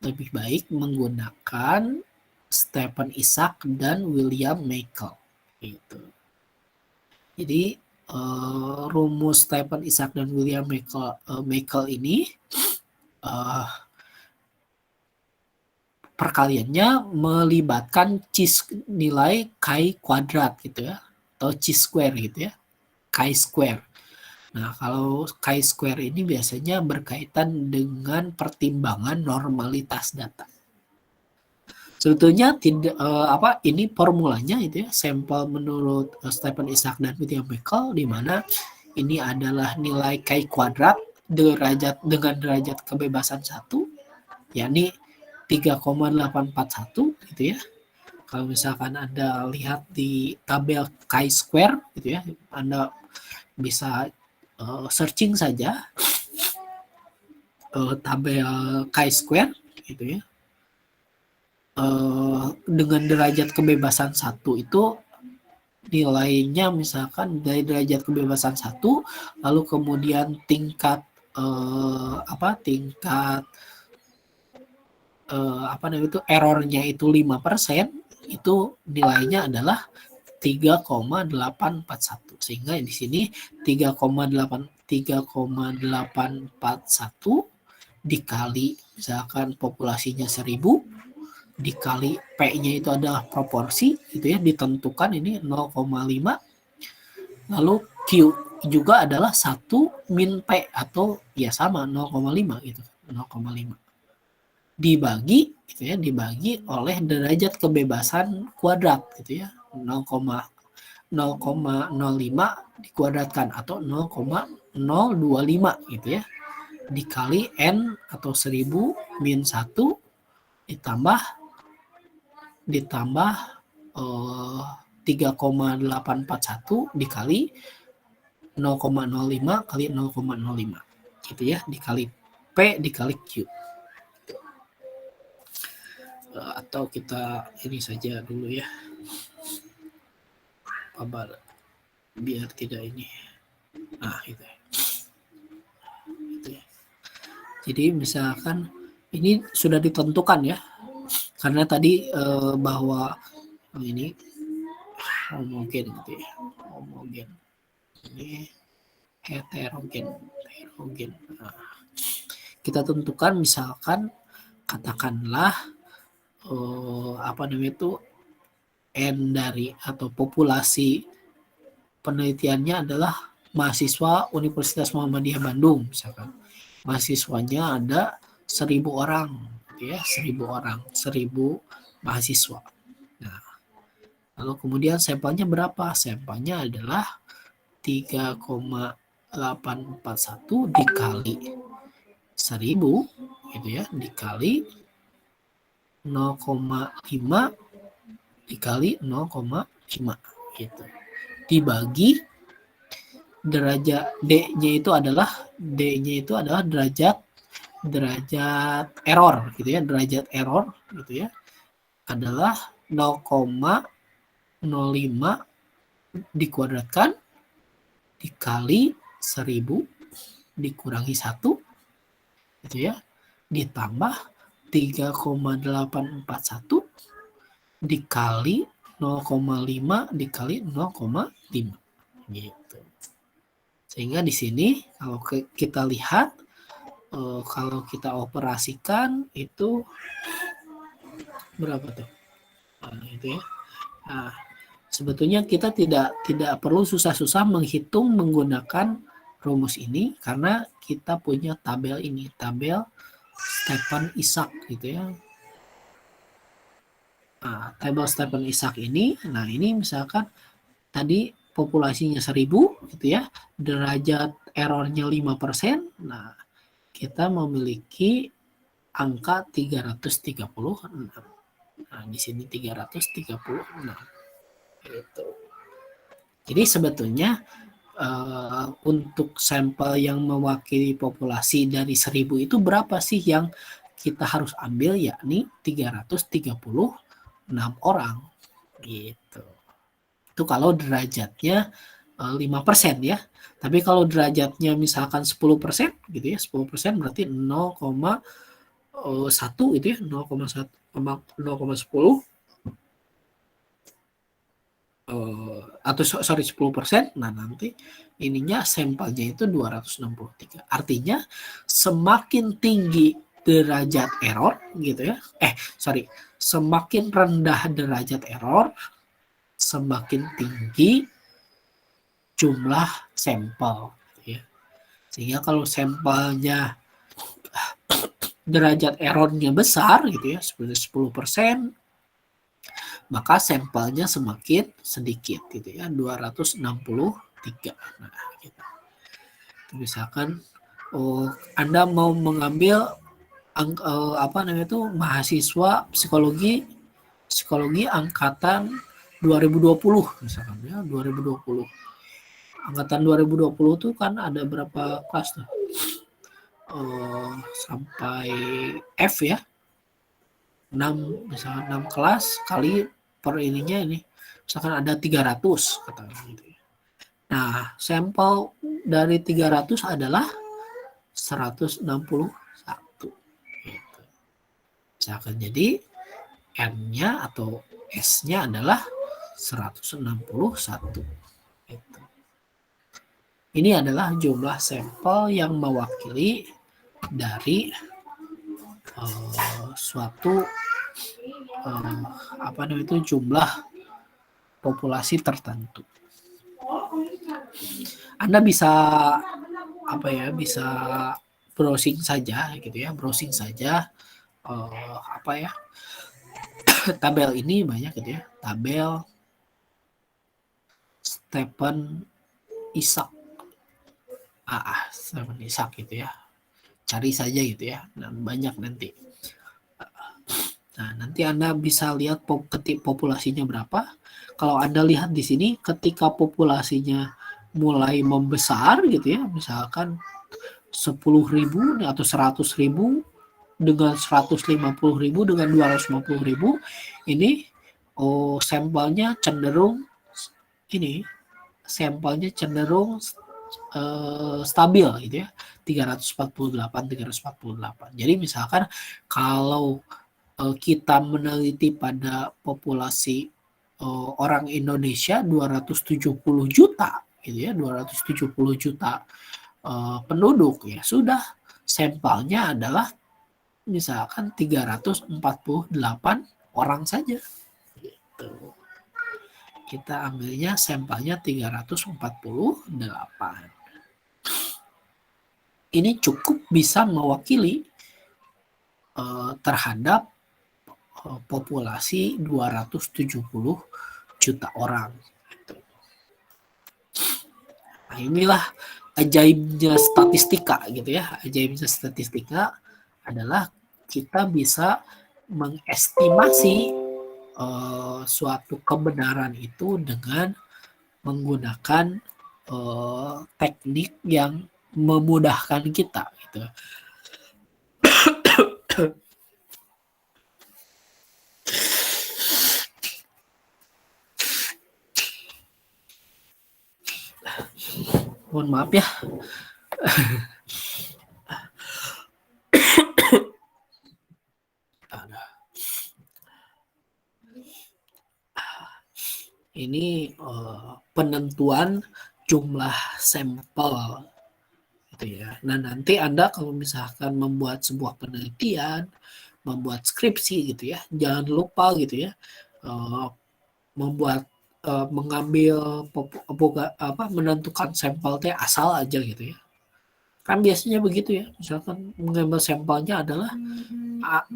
lebih baik menggunakan Stephen Isaac dan William Michael gitu. Jadi rumus Stephen Isaac dan William Michael ini perkaliannya melibatkan nilai chi kuadrat gitu ya, atau chi square gitu ya, chi-square. Nah, kalau chi-square ini biasanya berkaitan dengan pertimbangan normalitas data. Sebetulnya tidak ini formulanya itu ya, sampel menurut Stephen Isaac dan William Michael, di mana ini adalah nilai chi kuadrat dengan derajat kebebasan 1, yakni 3,841 gitu ya. Kalau misalkan Anda lihat di tabel chi-square gitu ya, Anda bisa searching saja tabel chi-square gitu ya. Dengan derajat kebebasan 1 itu nilainya misalkan dari derajat kebebasan 1, lalu kemudian tingkat errornya itu 5%, itu nilainya adalah 3,841. Sehingga di sini 3,841 dikali misalkan populasinya 1000 dikali P-nya itu adalah proporsi gitu ya, ditentukan ini 0,5, lalu Q juga adalah 1 min P atau ya sama 0,5 gitu, 0,5 dibagi gitu ya, dibagi oleh derajat kebebasan kuadrat gitu ya, 0,05 dikuadratkan atau 0,025 gitu ya, dikali N atau 1000 min 1 ditambah 3,841 dikali 0,05 kali 0,05 gitu ya, dikali P dikali Q. Atau kita ini saja dulu ya, biar tidak ini. Nah, itu ya. Jadi misalkan ini sudah ditentukan ya, karena tadi bahwa ini homogen gitu ya. Homogen. Ini heterogen. Nah, kita tentukan misalkan katakanlah apa namanya itu N dari atau populasi penelitiannya adalah mahasiswa Universitas Muhammadiyah Bandung misalkan. Mahasiswanya ada 1.000 orang, gitu ya, 1.000 orang, 1.000 mahasiswa. Nah, lalu kemudian sampelnya berapa? Sampelnya adalah 3,841 dikali 1.000 gitu ya, dikali 0,5 dikali 0,5 gitu. Dibagi derajat D-nya itu adalah derajat error gitu ya, derajat error gitu ya adalah 0,05 dikuadratkan dikali 1.000 dikurangi 1 gitu ya, ditambah 3,841 dikali 0,5 dikali 0,5 gitu. Sehingga di sini kalau kita lihat kalau kita operasikan itu berapa tuh? Nah, itu ya. Nah, sebetulnya kita tidak perlu susah-susah menghitung menggunakan rumus ini karena kita punya tabel ini, tabel Stepan-Isaac gitu ya. Nah, tabel Stepan-Isaac ini, nah ini misalkan tadi populasinya 1.000 gitu ya, derajat errornya 5%, nah kita memiliki angka 336. Nah, di sini 336. Gitu. Jadi sebetulnya untuk sampel yang mewakili populasi dari 1.000 itu berapa sih yang kita harus ambil, yakni 336 orang gitu. Itu kalau derajatnya 5% ya. Tapi kalau derajatnya misalkan 10% gitu ya, 10% berarti 0,1 itu ya, 0,10 atau sorry 10%. Nah, nanti ininya sampelnya itu 263. Artinya semakin tinggi derajat error gitu ya. Semakin rendah derajat error, semakin tinggi jumlah sampel ya. Sehingga kalau sampelnya derajat errornya besar gitu ya, seperti 10%, maka sampelnya semakin sedikit gitu ya, 263. Nah, gitu. Misalkan Anda mau mengambil mahasiswa psikologi angkatan 2020 misalkan ya, 2020. Angkatan 2020 tuh kan ada berapa kelas tuh? Sampai F ya. 6 misalkan 6 kelas kali per ininya ini misalkan ada 300 katakan gitu. Nah, sampel dari 300 adalah 161 gitu. Misalkan jadi N-nya atau S-nya adalah 161 gitu. Ini adalah jumlah sampel yang mewakili dari suatu jumlah populasi tertentu. Anda bisa bisa browsing saja gitu ya, tabel ini banyak gitu ya, tabel Stepan-Isaac. Stepan-Isaac gitu ya. Cari saja gitu ya. Nah, banyak nanti. Nah, nanti Anda bisa lihat populasinya berapa. Kalau Anda lihat di sini ketika populasinya mulai membesar gitu ya, misalkan 10.000 atau 100.000 dengan 150.000 dengan 250.000, ini sampelnya cenderung stabil gitu ya, 348. Jadi misalkan kalau kita meneliti pada populasi orang Indonesia 270 juta gitu ya, 270 juta penduduk ya, sudah sampelnya adalah misalkan 348 orang saja gitu. Kita ambilnya sampelnya 348. Ini cukup bisa mewakili terhadap populasi 270 juta orang. Nah, inilah ajaibnya statistika gitu ya. Ajaibnya statistika adalah kita bisa mengestimasi suatu kebenaran itu dengan menggunakan teknik yang memudahkan kita gitu. Mohon maaf ya. Ini penentuan jumlah sampel gitu ya. Nah, nanti Anda kalau misalkan membuat sebuah penelitian, membuat skripsi gitu ya, jangan lupa gitu ya mengambil menentukan sampel teh asal aja gitu ya. Kan biasanya begitu ya. Misalkan mengambil sampelnya adalah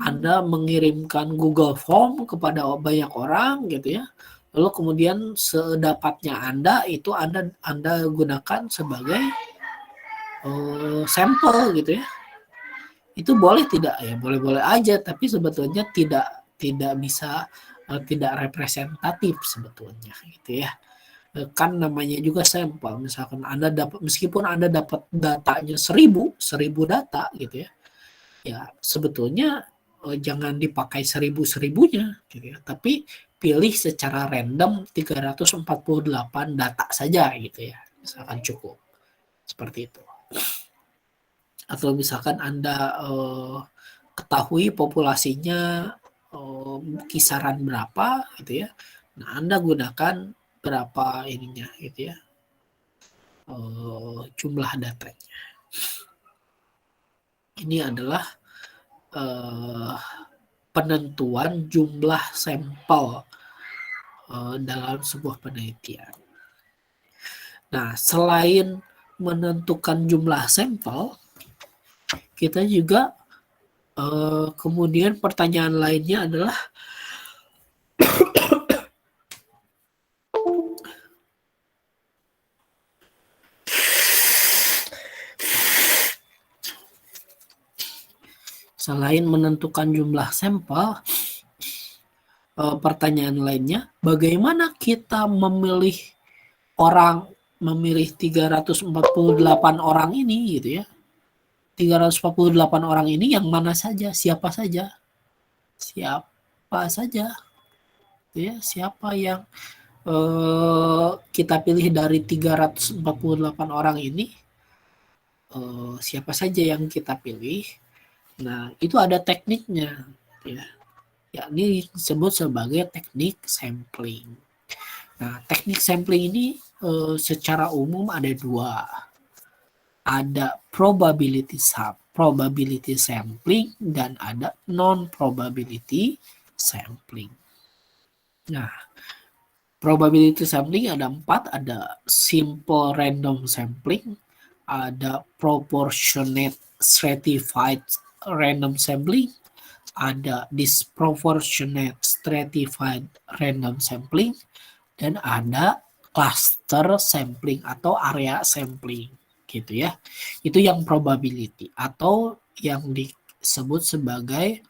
Anda mengirimkan Google Form kepada banyak orang gitu ya. Lalu kemudian sedapatnya Anda itu Anda gunakan sebagai sampel gitu ya. Itu boleh tidak ya? Boleh-boleh aja, tapi sebetulnya tidak bisa tidak representatif sebetulnya gitu ya. Kan namanya juga sampel. Misalkan Anda dapat, meskipun Anda dapat datanya 1000 data gitu ya. Ya, sebetulnya jangan dipakai 1000-1000-nya gitu ya. Tapi pilih secara random 348 data saja gitu ya. Misalkan cukup. Seperti itu. Atau misalkan Anda ketahui populasinya kisaran berapa gitu ya. Nah, Anda gunakan berapa ininya gitu ya, jumlah datanya. Ini adalah penentuan jumlah sampel dalam sebuah penelitian. Nah, selain menentukan jumlah sampel, kita juga kemudian pertanyaan lainnya adalah selain menentukan jumlah sampel, pertanyaan lainnya, bagaimana kita memilih 348 orang ini gitu ya. 348 orang ini yang mana saja, siapa saja. Gitu ya, siapa yang kita pilih dari 348 orang ini, siapa saja yang kita pilih. Nah, itu ada tekniknya ya. Yakni disebut sebagai teknik sampling. Nah, teknik sampling ini secara umum ada dua. Ada probability sampling dan ada non-probability sampling. Nah, probability sampling ada 4, ada simple random sampling, ada proportionate stratified random sampling, ada disproportionate stratified random sampling, dan ada cluster sampling atau area sampling gitu ya. Itu yang probability atau yang disebut sebagai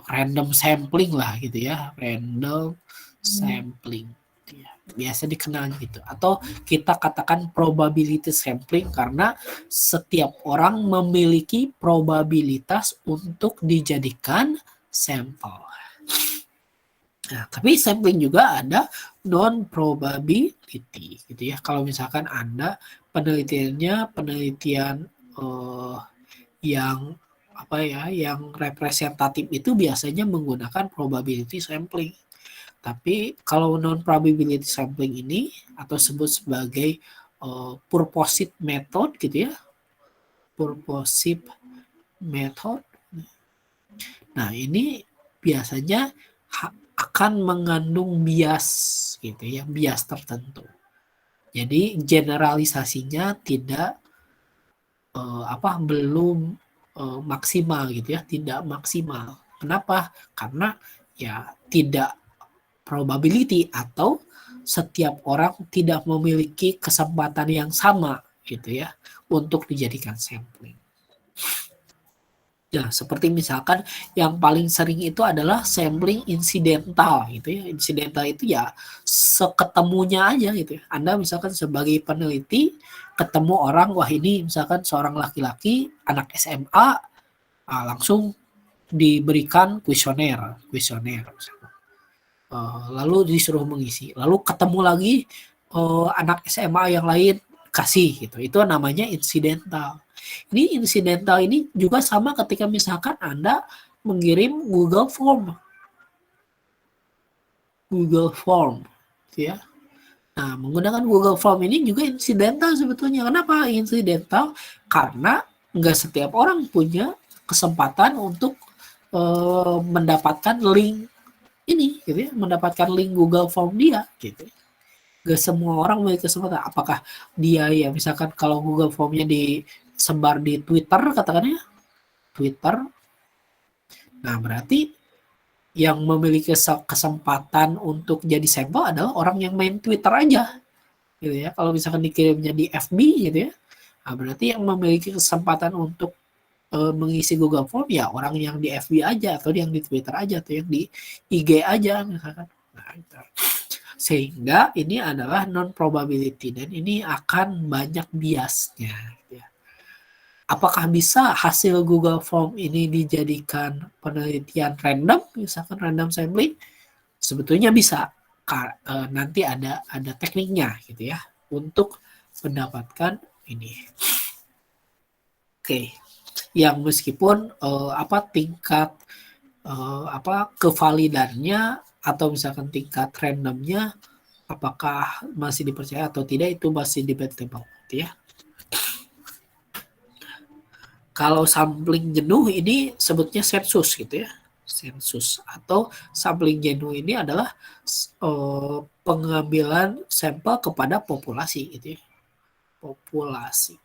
random sampling lah gitu ya, random sampling ya. Biasa dikenal gitu, atau kita katakan probability sampling karena setiap orang memiliki probabilitas untuk dijadikan sampel. Nah, tapi sampling juga ada non probability gitu ya. Kalau misalkan Anda penelitian yang yang representatif itu biasanya menggunakan probability sampling. Tapi kalau non probability sampling ini atau sebut sebagai purposive method gitu ya, purposive method. Nah, ini biasanya akan mengandung bias gitu ya, bias tertentu. Jadi generalisasinya tidak belum maksimal gitu ya, tidak maksimal. Kenapa? Karena ya tidak probability atau setiap orang tidak memiliki kesempatan yang sama gitu ya untuk dijadikan sampling. Ya, seperti misalkan yang paling sering itu adalah sampling insidental gitu ya. Insidental itu ya seketemunya aja gitu ya. Anda misalkan sebagai peneliti ketemu orang, wah ini misalkan seorang laki-laki anak SMA, langsung diberikan kuesioner lalu disuruh mengisi, lalu ketemu lagi anak SMA yang lain kasih gitu, itu namanya insidental. Ini insidental ini juga sama ketika misalkan Anda mengirim Google Form gitu ya. Nah, menggunakan Google Form ini juga insidental sebetulnya. Kenapa insidental? Karena nggak setiap orang punya kesempatan untuk mendapatkan link ini, gitu ya, mendapatkan link Google Form dia, gitu. Gak semua orang memiliki kesempatan. Apakah dia ya misalkan kalau Google Formnya disebar di Twitter katakannya, Twitter, nah berarti yang memiliki kesempatan untuk jadi sampel adalah orang yang main Twitter aja, gitu ya. Kalau misalkan dikirimnya di FB gitu ya, nah berarti yang memiliki kesempatan untuk mengisi Google Form ya orang yang di FB aja atau yang di Twitter aja atau yang di IG aja misalkan. Nah, itu. Sehingga ini adalah non probability dan ini akan banyak biasnya. Ya. Apakah bisa hasil Google Form ini dijadikan penelitian random, misalkan random sampling? Sebetulnya bisa. Nanti ada tekniknya gitu ya untuk mendapatkan ini. Oke. Yang meskipun tingkat kevalidannya atau misalkan tingkat randomnya apakah masih dipercaya atau tidak itu masih debatable gitu ya. Kalau sampling jenuh ini sebutnya sensus gitu ya. Sensus atau sampling jenuh ini adalah pengambilan sampel kepada populasi gitu ya. Populasi.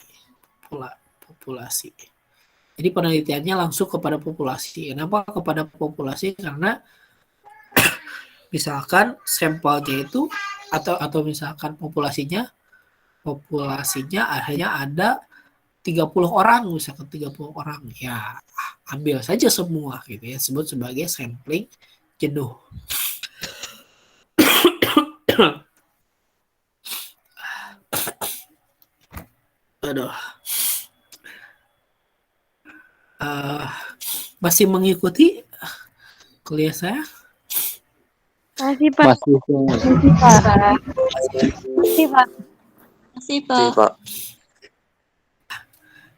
Jadi penelitiannya langsung kepada populasi. Kenapa kepada populasi? Karena misalkan sampelnya itu atau misalkan populasinya hanya ada 30 orang, misalkan 30 orang. Ya, ambil saja semua gitu ya, sebut sebagai sampling jenuh. Aduh. Masih mengikuti kuliah saya? Masih, Pak. Masih, Pak.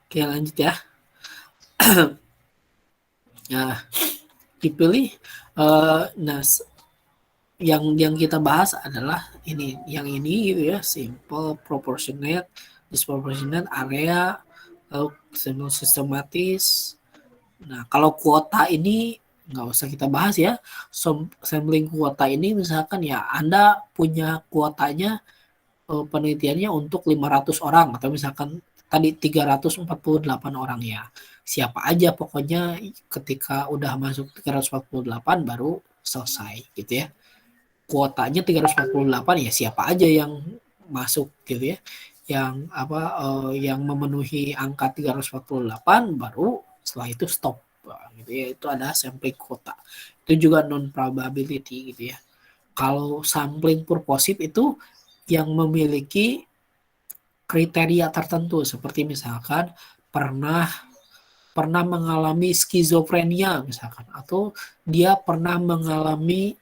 Oke, lanjut ya. Nah, dipilih. Nah, yang kita bahas adalah ini, yang ini gitu ya, simple, proportionate, disproportionate, area, lalu sistematis. Nah, kalau kuota ini nggak usah kita bahas ya. Sampling kuota ini misalkan ya Anda punya kuotanya penelitiannya untuk 500 orang atau misalkan tadi 348 orang ya. Siapa aja pokoknya ketika udah masuk 348 baru selesai gitu ya. Kuotanya 348 ya siapa aja yang masuk gitu ya. Yang memenuhi angka 348 baru setelah itu stop gitu ya. Itu ada sampling kuota. Itu juga non probability gitu ya. Kalau sampling purposive itu yang memiliki kriteria tertentu seperti misalkan pernah mengalami skizofrenia misalkan atau dia pernah mengalami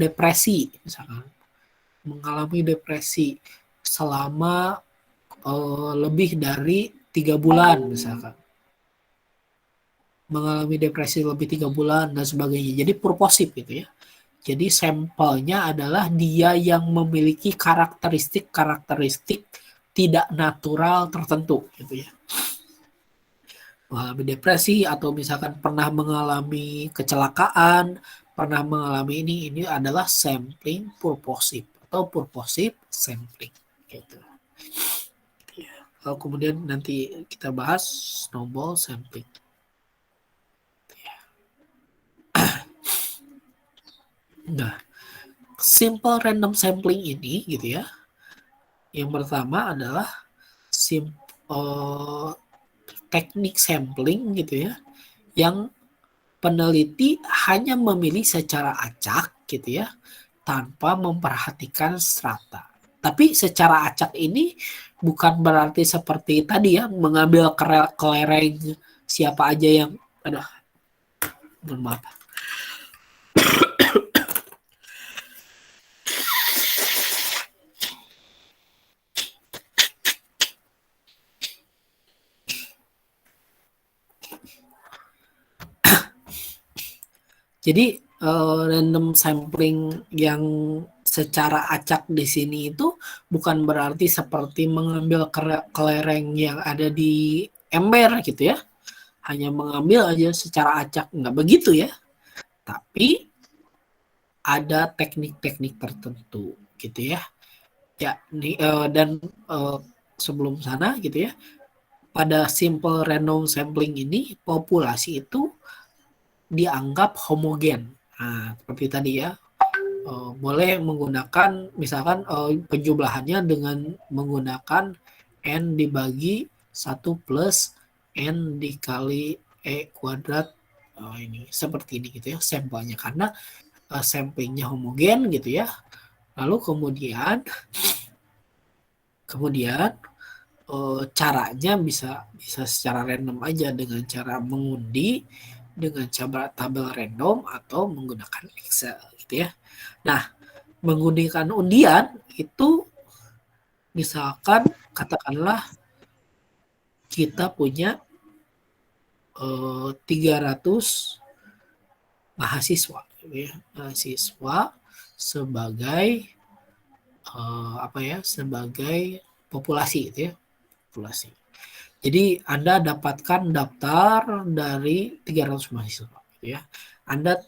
depresi misalkan, mengalami depresi selama lebih dari 3 bulan misalkan, mengalami depresi lebih 3 bulan dan sebagainya. Jadi purposive gitu ya. Jadi sampelnya adalah dia yang memiliki karakteristik tidak natural tertentu gitu ya. Mengalami depresi atau misalkan pernah mengalami kecelakaan, pernah mengalami ini adalah sampling purposive atau purposive sampling gitu. Ya. Lalu kemudian nanti kita bahas snowball sampling. Ya. Nah, simple random sampling ini gitu ya. Yang pertama adalah teknik sampling gitu ya, yang peneliti hanya memilih secara acak gitu ya, tanpa memperhatikan strata. Tapi secara acak ini bukan berarti seperti tadi ya, mengambil kelereng siapa aja yang, aduh, maaf. Jadi random sampling yang secara acak di sini itu bukan berarti seperti mengambil kelereng yang ada di ember gitu ya. Hanya mengambil aja secara acak, nggak begitu ya. Tapi ada teknik-teknik tertentu gitu ya. Ya, dan sebelum sana gitu ya, pada simple random sampling ini populasi itu dianggap homogen. Nah, seperti tadi ya, boleh menggunakan misalkan penjumlahannya dengan menggunakan N dibagi 1 plus N dikali E kuadrat. Ini seperti ini gitu ya sampelnya, karena samplingnya homogen gitu ya. Lalu kemudian caranya bisa secara random aja dengan cara mengundi dengan cara tabel random atau menggunakan Excel gitu ya. Nah, menggunakan undian itu misalkan katakanlah kita punya 300 mahasiswa gitu ya. Mahasiswa sebagai sebagai populasi gitu ya. Populasi. Jadi Anda dapatkan daftar dari 300 mahasiswa gitu ya. Anda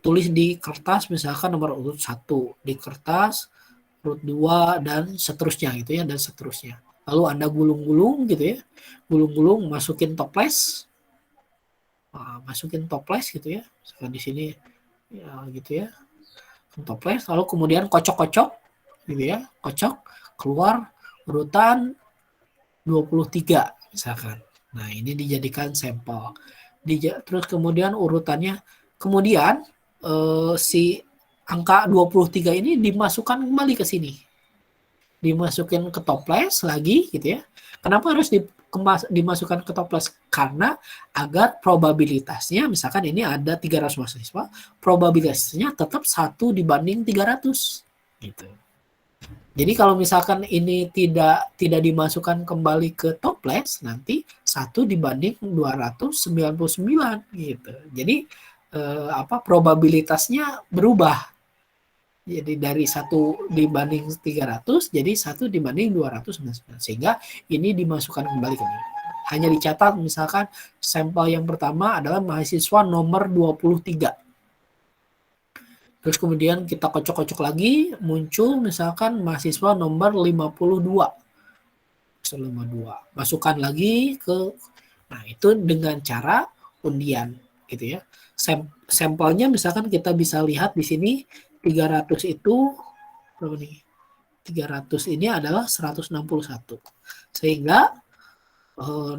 tulis di kertas misalkan nomor urut 1, di kertas urut 2 dan seterusnya gitu ya, dan seterusnya. Lalu Anda gulung-gulung gitu ya. Gulung-gulung masukin toples. Masukin toples gitu ya. Misalkan di sini ya gitu ya. Toples lalu kemudian kocok-kocok gitu ya. Kocok keluar urutan 23 misalkan. Nah, ini dijadikan sampel. Terus kemudian urutannya, kemudian si angka 23 ini dimasukkan kembali ke sini. Dimasukin ke toples lagi gitu ya. Kenapa harus dimasukkan ke toples? Karena agar probabilitasnya, misalkan ini ada 300 mahasiswa, probabilitasnya tetap 1 dibanding 300 gitu. Jadi kalau misalkan ini tidak dimasukkan kembali ke toples, nanti 1 dibanding 299 gitu. Jadi probabilitasnya berubah. Jadi dari 1 dibanding 300 jadi 1 dibanding 299. Sehingga ini dimasukkan kembali ke ini. Hanya dicatat misalkan sampel yang pertama adalah mahasiswa nomor 23. Terus kemudian kita kocok-kocok lagi, muncul misalkan mahasiswa nomor 52. Masukkan lagi ke, nah itu dengan cara undian gitu ya. Sampelnya misalkan kita bisa lihat di sini 300 itu berapa nih? 300 ini adalah 161. Sehingga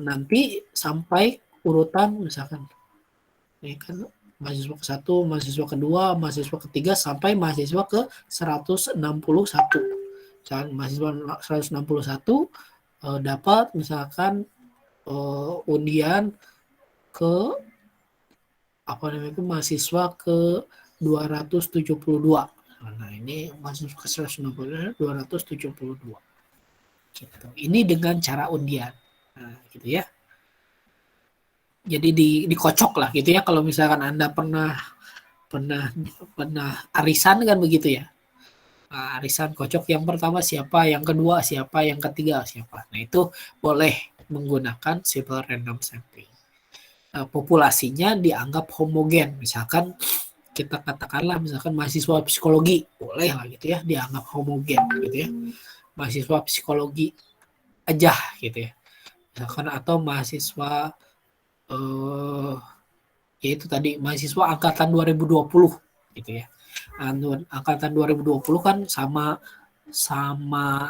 nanti sampai urutan misalkan ini kan mahasiswa ke-1, mahasiswa kedua, mahasiswa ketiga, sampai mahasiswa ke 161. Misalkan mahasiswa 161 dapat misalkan undian ke mahasiswa ke 272. Nah, ini mahasiswa ke 162, 272. Gitu. Ini dengan cara undian. Nah, gitu ya. Jadi dikocok lah gitu ya, kalau misalkan Anda pernah pernah arisan kan begitu ya. Nah, arisan kocok yang pertama siapa, yang kedua siapa, yang ketiga siapa. Nah, itu boleh menggunakan simple random sampling. Populasinya dianggap homogen. Misalkan kita katakanlah misalkan mahasiswa psikologi, boleh lah gitu ya, dianggap homogen gitu ya. Mahasiswa psikologi aja gitu ya. Misalkan atau mahasiswa yaitu tadi mahasiswa angkatan 2020 gitu ya. Angkatan 2020 kan sama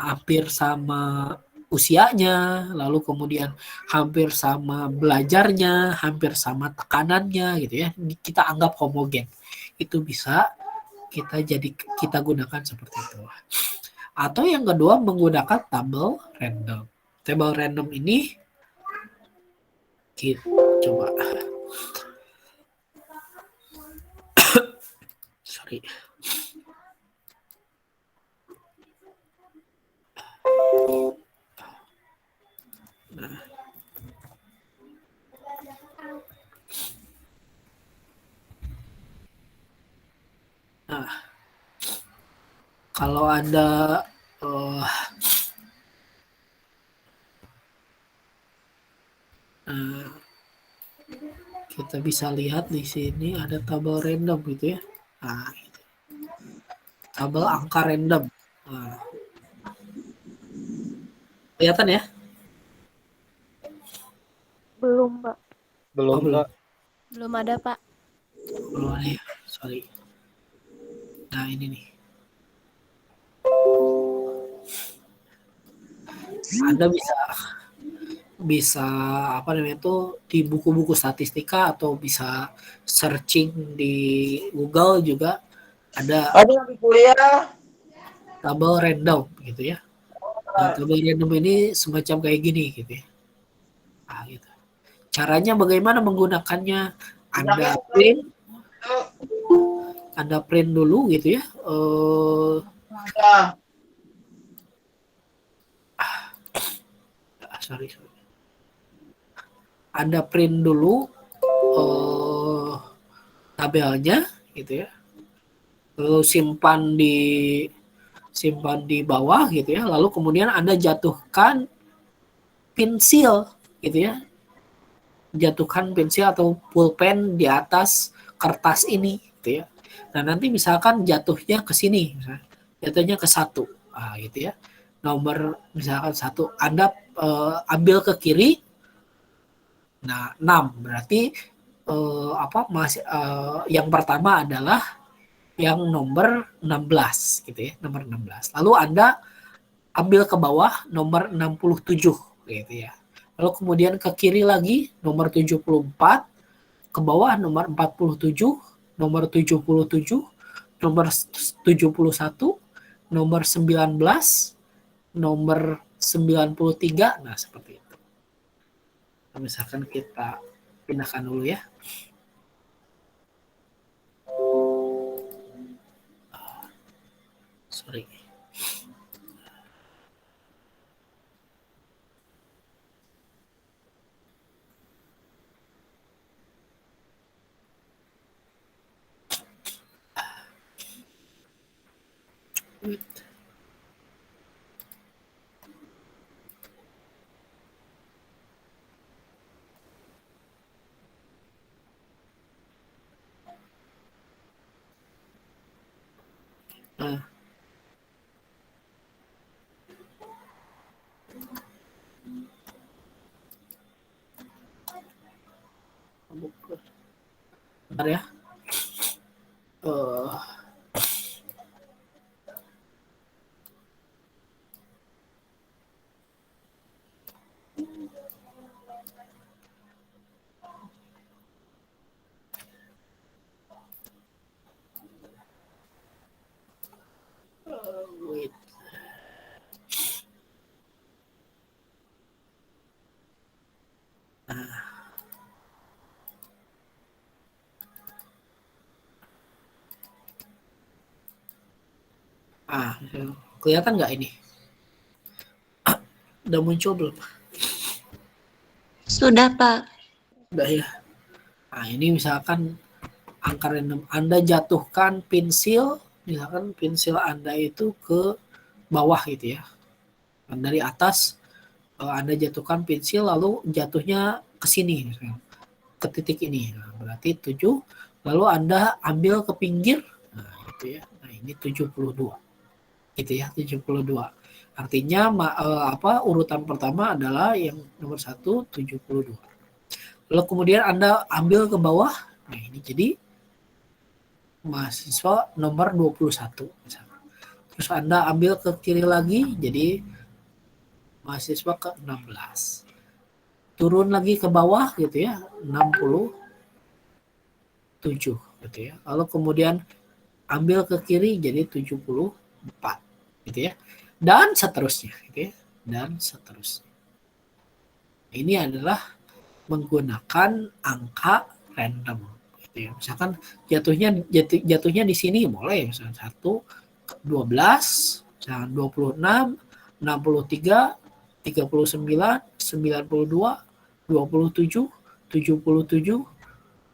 hampir sama usianya, lalu kemudian hampir sama belajarnya, hampir sama tekanannya gitu ya. Kita anggap homogen. Itu bisa kita gunakan seperti itu. Atau yang kedua menggunakan tabel random. Tabel random ini kita coba. Sorry. Nah, kalau ada kita bisa lihat di sini ada tabel random gitu ya. Nah, gitu. Tabel angka random. Nah. Kelihatan ya? Belum, Pak. Belum, belum. Pak. Belum ada, Pak. Belum ada ya, sorry. Nah, ini nih. Anda bisa apa namanya itu di buku-buku statistika atau bisa searching di Google juga ada tabel random gitu ya. Nah, tabel random ini semacam kayak gini gitu ya. Nah, gitu. Caranya bagaimana menggunakannya? Anda print dulu gitu ya. Sorry. Anda print dulu tabelnya gitu ya. Lalu simpan di bawah gitu ya. Lalu kemudian Anda jatuhkan pensil gitu ya. Jatuhkan pensil atau pulpen di atas kertas ini gitu ya. Nah, nanti misalkan jatuhnya ke sini, misalnya. Jatuhnya ke 1. Nah, gitu ya. Nomor misalkan 1, Anda ambil ke kiri. Nah, 6 berarti yang pertama adalah yang nomor 16 gitu ya, nomor 16. Lalu Anda ambil ke bawah nomor 67 gitu ya. Lalu kemudian ke kiri lagi nomor 74, ke bawah nomor 47, nomor 77, nomor 71, nomor 19, nomor 93. Nah, seperti itu. Misalkan kita pindahkan dulu ya. Sorry. Nah, bentar ya. Wait. Kelihatan nggak ini? Udah muncul belum? Sudah, Pak. Udah ya. Nah, ini misalkan angka random. Anda jatuhkan pensil, misalkan pensil Anda itu ke bawah gitu ya. Dari atas Anda jatuhkan pensil lalu jatuhnya ke sini, ke titik ini. Nah, berarti 7. Lalu Anda ambil ke pinggir, nah gitu ya. Nah, ini 72. Gitu ya, 72. Artinya urutan pertama adalah yang nomor 1 72. Lalu kemudian Anda ambil ke bawah. Nah, ini jadi mahasiswa nomor 21 misalnya. Terus Anda ambil ke kiri lagi jadi mahasiswa ke 16. Turun lagi ke bawah gitu ya, 67 gitu ya. Lalu kemudian ambil ke kiri jadi 74 gitu ya. Dan seterusnya gitu ya. Dan seterusnya. Ini adalah menggunakan angka random gitu ya. Misalkan jatuhnya di sini boleh misalkan 1 12, misalkan 26, 63, 39, 92, 27, 77.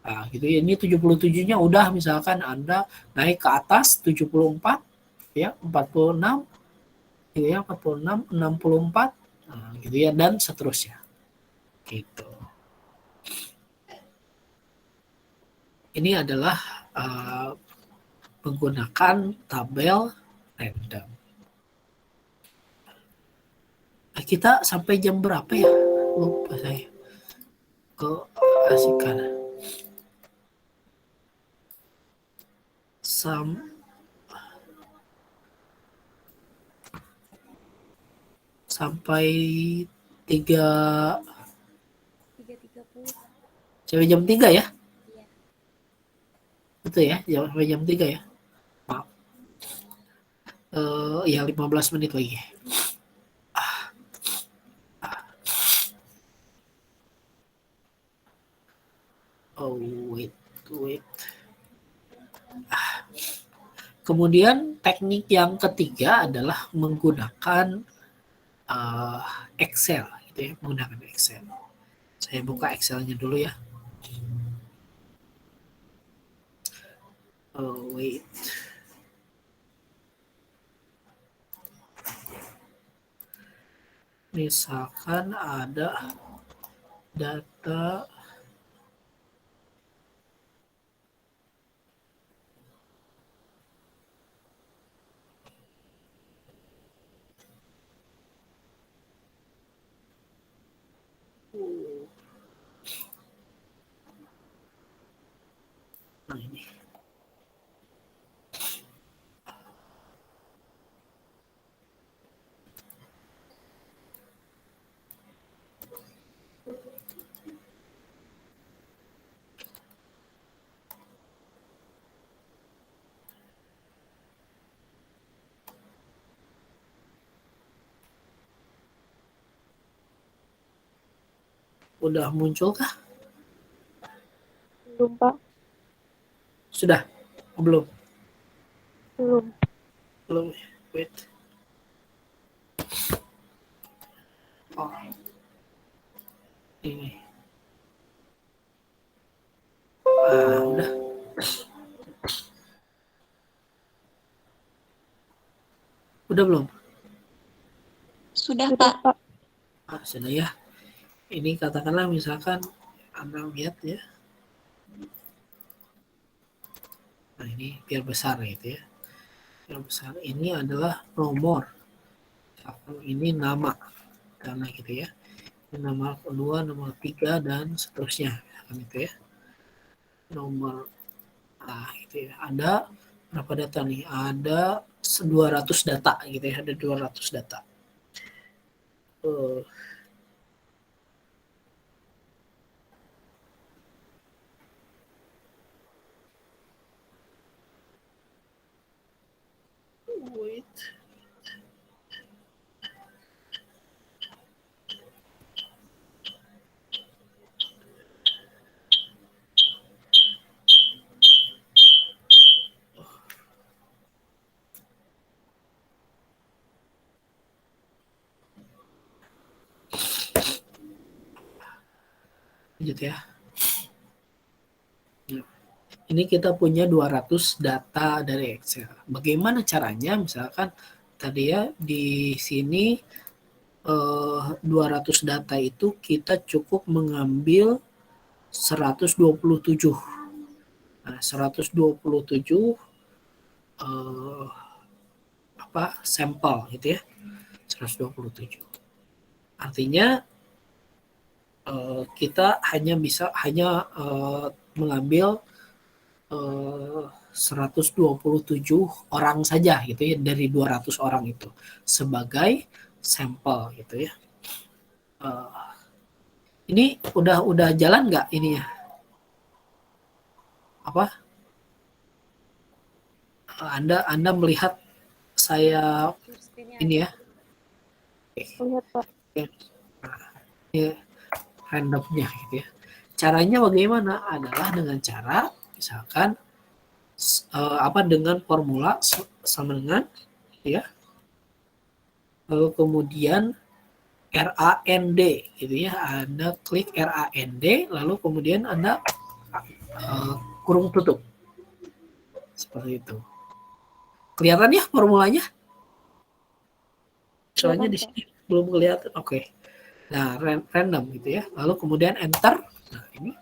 Nah, gitu ya. Ini 77-nya udah misalkan Anda naik ke atas 74 ya, 46 gitu ya, 46, 64. Nah, gitu ya dan seterusnya. Gitu. Ini adalah menggunakan tabel random. Kita sampai jam berapa ya? Lupa saya. Keasikan. Sampai 3.30. sampai jam 3 ya? Iya. Betul ya? Sampai jam 3 ya? Maaf. Ya 15 menit lagi. Oh, wait. Kemudian teknik yang ketiga adalah menggunakan Excel, gitu ya, menggunakan Excel. Saya buka Excelnya dulu ya. Oh, wait. Misalkan ada data nah ini. Udah muncul kah? Belum, Pak. Sudah? Belum? Belum. Belum. Wait. Oh. Ini. Udah. Udah belum? Sudah, Sudah, Pak. Pak. Sudah ya. Ini katakanlah misalkan Anda lihat ya. Nah, ini biar besar gitu ya. Yang besar ini adalah nomor. Ini nama. Karena gitu ya. Ini nomor kedua, nomor 3, dan seterusnya. Gitu ya. Nomor itu ya. Ada berapa data nih? Ada 200 data gitu ya. Ada 200 data. Wait. Lanjut ya. Ini kita punya 200 data dari Excel. Bagaimana caranya? Misalkan tadi ya di sini 200 data itu kita cukup mengambil 127. Nah, 127 sampel gitu ya. 127. Artinya kita hanya mengambil 127 orang saja gitu ya dari 200 orang itu sebagai sampel gitu ya. Ini udah jalan nggak ini ya? Anda melihat saya ini ya? Lihat Pak. Ini randomnya gitu ya. Caranya bagaimana? Adalah dengan cara misalkan dengan formula sama dengan ya. Lalu kemudian RAND gitu ya. Anda klik RAND lalu kemudian Anda kurung tutup. Seperti itu. Kelihatan ya formulanya? Soalnya di sini belum kelihatan. Oke. Nah, random gitu ya. Lalu kemudian enter. Nah, ini.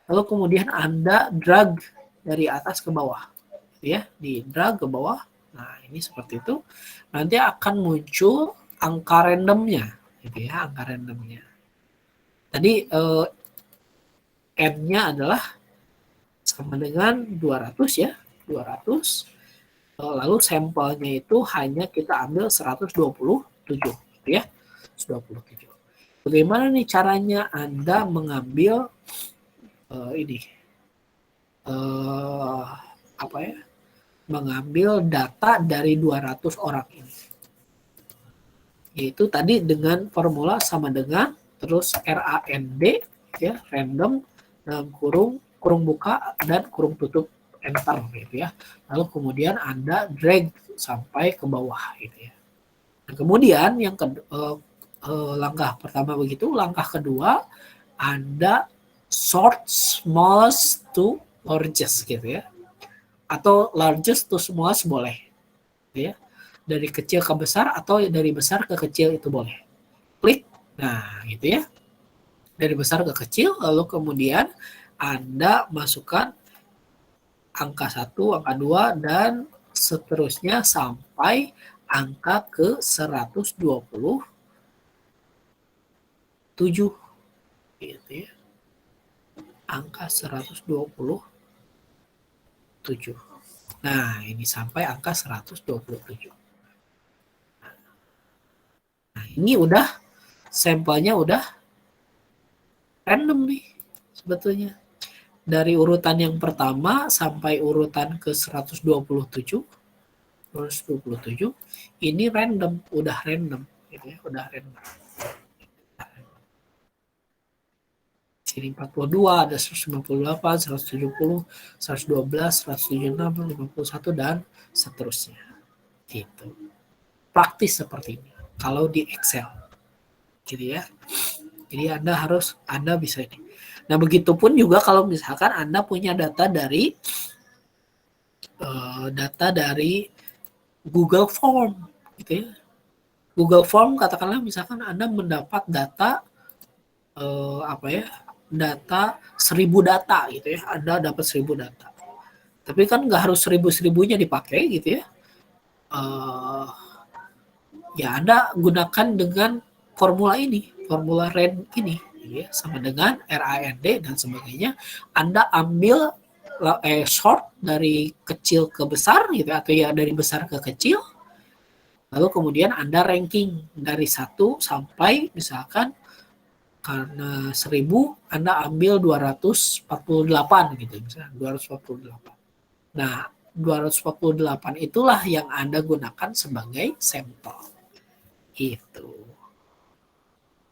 Lalu kemudian Anda drag dari atas ke bawah. Gitu ya, di drag ke bawah. Nah, ini seperti itu. Nanti akan muncul angka randomnya, gitu ya, angka randomnya. Tadi n-nya adalah sama dengan 200 ya, 200. Lalu sampelnya itu hanya kita ambil 127, gitu ya, 127. Bagaimana nih caranya Anda mengambil mengambil data dari 200 orang ini? Yaitu tadi dengan formula sama dengan terus RAND ya, random dalam kurung buka dan kurung tutup enter gitu ya. Lalu kemudian Anda drag sampai ke bawah gitu ya. Nah, kemudian yang langkah pertama begitu, langkah kedua Anda sort smallest to largest gitu ya. Atau largest to smallest boleh. Gitu ya. Dari kecil ke besar atau dari besar ke kecil itu boleh. Klik. Nah, gitu ya. Dari besar ke kecil, lalu kemudian Anda masukkan angka 1, angka 2, dan seterusnya sampai angka ke 127. Gitu ya. Angka 127. Nah, ini sampai angka 127. Nah, ini udah sampelnya udah random nih sebetulnya. Dari urutan yang pertama sampai urutan ke 127 ini random, udah random gitu ya, udah random. Sini 42, ada 158, 170, 112, 176, 51 dan seterusnya. Gitu. Praktis seperti ini kalau di Excel. Gitu ya. Jadi Anda bisa ini. Nah, begitupun juga kalau misalkan Anda punya data dari Google Form gitu ya. Google Form katakanlah misalkan Anda mendapat data data 1000 data gitu ya. Anda dapat 1000 data. Tapi kan nggak harus 1000-1000-nya dipakai gitu ya. Ya Anda gunakan dengan formula ini, formula RAND ini, ya, sama dengan RAND dan sebagainya. Anda ambil sort dari kecil ke besar gitu atau ya dari besar ke kecil. Lalu kemudian Anda ranking dari 1 sampai misalkan karena 1000 Anda ambil 248 gitu misalnya 248. Nah, 248 itulah yang Anda gunakan sebagai sampel. Itu.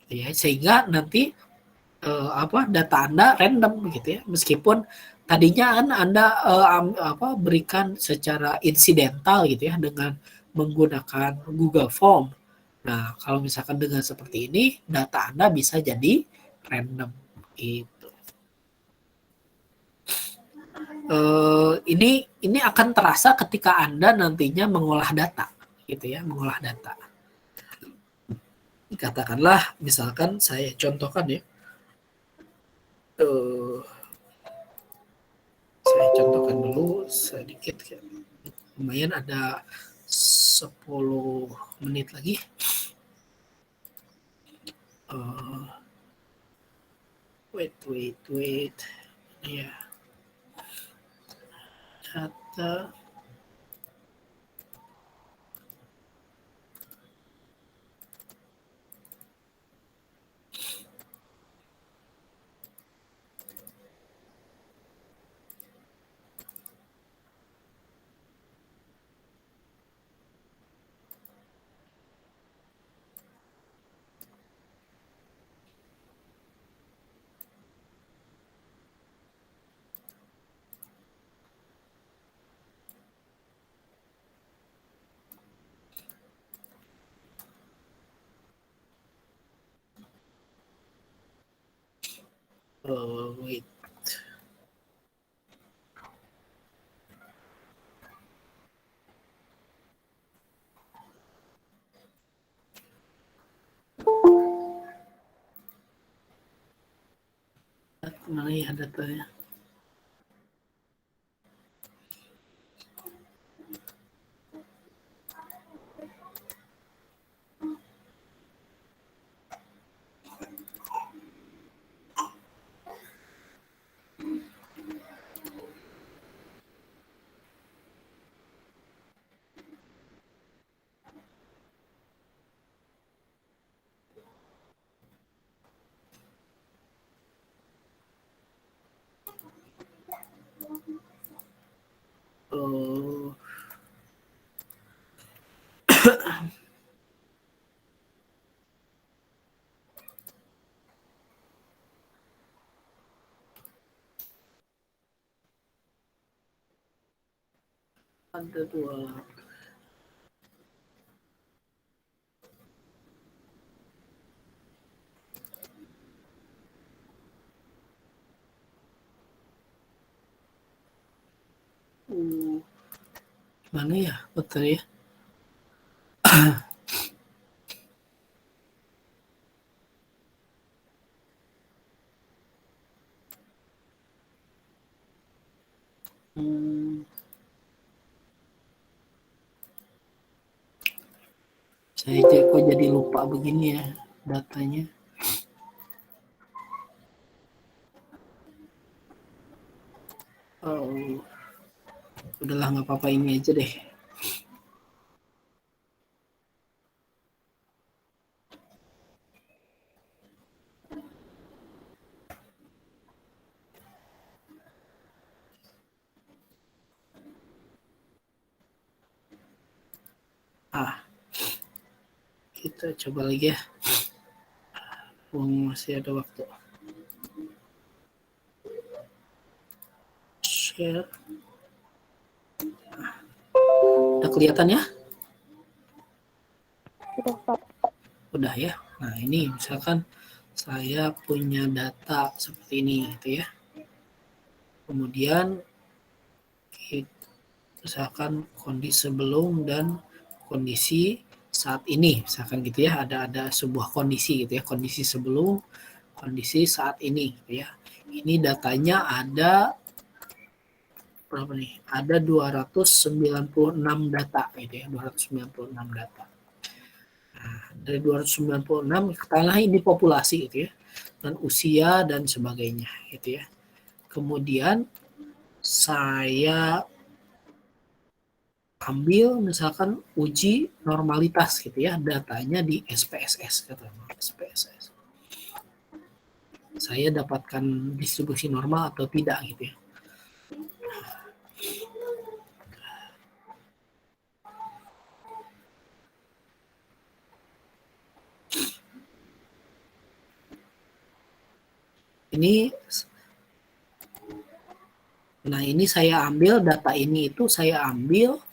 Ya, sehingga nanti data Anda random gitu ya. Meskipun tadinya kan Anda berikan secara insidental gitu ya dengan menggunakan Google Form. Nah, kalau misalkan dengan seperti ini, data Anda bisa jadi random gitu. Ini akan terasa ketika Anda nantinya mengolah data, gitu ya, mengolah data. Katakanlah, misalkan saya contohkan ya, saya contohkan dulu sedikit ya. Lumayan ada 10 menit lagi. Wait. Ya. Data. Wait. Mana ya datanya? Ada 2. Mana ya? Betul ya. Saya kok jadi lupa begini ya datanya. Udahlah, nggak apa-apa, ini aja deh. Kita coba lagi ya. Masih ada waktu. Share. Udah kelihatan ya? Sudah, Pak. Udah ya. Nah, ini misalkan saya punya data seperti ini gitu ya. Kemudian misalkan kondisi sebelum dan kondisi saat ini, misalkan gitu ya, ada sebuah kondisi gitu ya, kondisi sebelum, kondisi saat ini gitu ya. Ini datanya ada berapa nih? Ada 296 data gitu ya, 296 data. Nah, dari 296 katakanlah ini populasi gitu ya, dan usia dan sebagainya gitu ya. Kemudian saya ambil misalkan uji normalitas gitu ya, datanya di SPSS katakanlah SPSS. Saya dapatkan distribusi normal atau tidak gitu ya. Ini saya ambil data ini itu saya ambil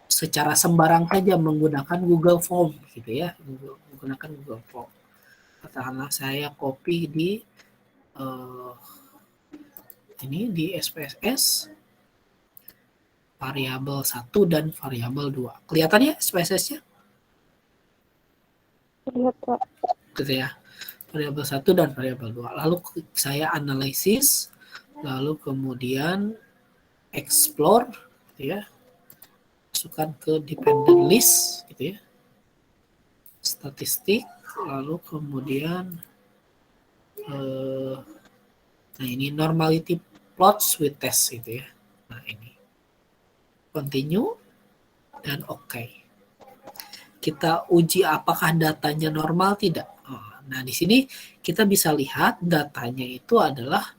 secara sembarang saja menggunakan Google Form gitu ya, menggunakan Google Form. Katakanlah saya copy di ini di SPSS variabel 1 dan variabel 2. Kelihatan ya SPSS-nya? Lihat, Pak. Gitu ya. Variabel 1 dan variabel 2. Lalu saya analisis, lalu kemudian explore gitu ya. Masukkan ke dependent list gitu ya. Statistik, lalu kemudian nah ini normality plots with test gitu ya. Nah ini continue dan oke. Kita uji apakah datanya normal tidak. Nah di sini kita bisa lihat datanya itu adalah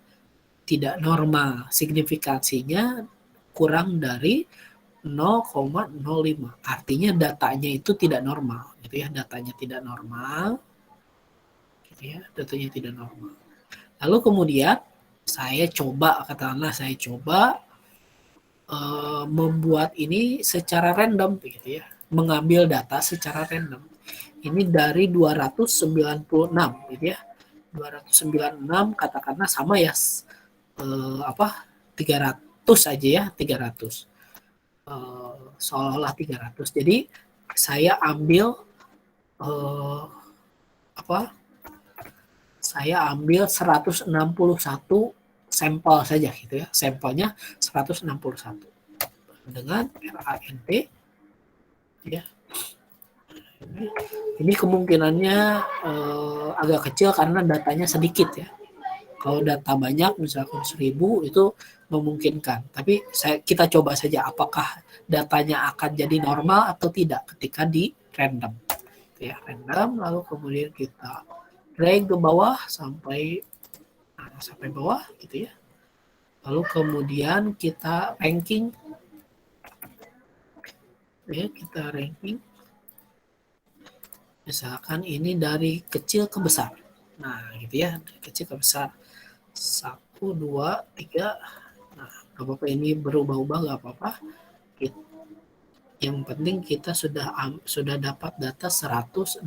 tidak normal, signifikansinya kurang dari 0,05. Artinya datanya itu tidak normal, gitu ya. Datanya tidak normal, gitu ya. Datanya tidak normal. Lalu kemudian saya coba, katakanlah saya coba membuat ini secara random, gitu ya. Mengambil data secara random. Ini dari 296, gitu ya. 296 katakanlah sama ya, 300 aja ya, 300. Seolah-olah 300. Jadi saya ambil saya ambil 161 sampel saja gitu ya. Sampelnya 161 dengan RAND ya. Ini kemungkinannya agak kecil karena datanya sedikit ya. Kalau data banyak misalkan 1000 itu memungkinkan. Tapi kita coba saja apakah datanya akan jadi normal atau tidak ketika di random. Ya, random lalu kemudian kita drag ke bawah sampai bawah gitu ya. Lalu kemudian kita ranking. Ya, kita ranking. Misalkan ini dari kecil ke besar. Nah, gitu ya, dari kecil ke besar. 1, 2, 3. Nah, gak apa-apa ini berubah-ubah gak apa-apa. Yang penting kita sudah dapat data 161.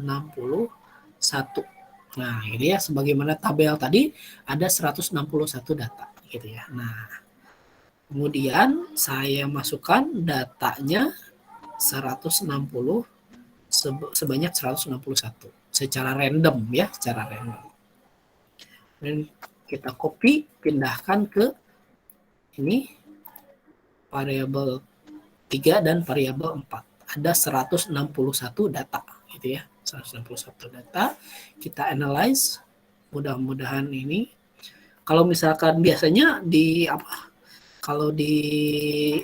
Nah, ini ya sebagaimana tabel tadi ada 161 data gitu ya. Nah, kemudian saya masukkan datanya 160 sebanyak 161 secara random ya, secara random. Dan kita copy, pindahkan ke ini variabel 3 dan variabel 4. Ada 161 data gitu ya. 161 data. Kita analyze. Mudah-mudahan ini kalau misalkan biasanya kalau di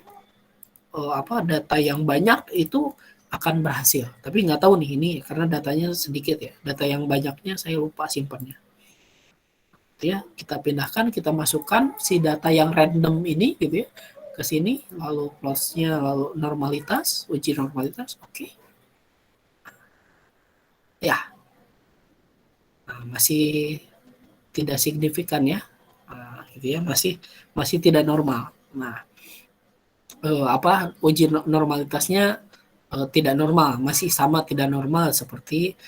data yang banyak itu akan berhasil. Tapi nggak tahu nih ini karena datanya sedikit ya. Data yang banyaknya saya lupa simpannya. Ya, kita pindahkan, kita masukkan si data yang random ini gitu ya ke sini, lalu plotsnya, lalu normalitas, uji normalitas, oke. Ya, nah, masih tidak signifikan ya, gitu ya, masih tidak normal. Nah, uji normalitasnya tidak normal, masih sama tidak normal seperti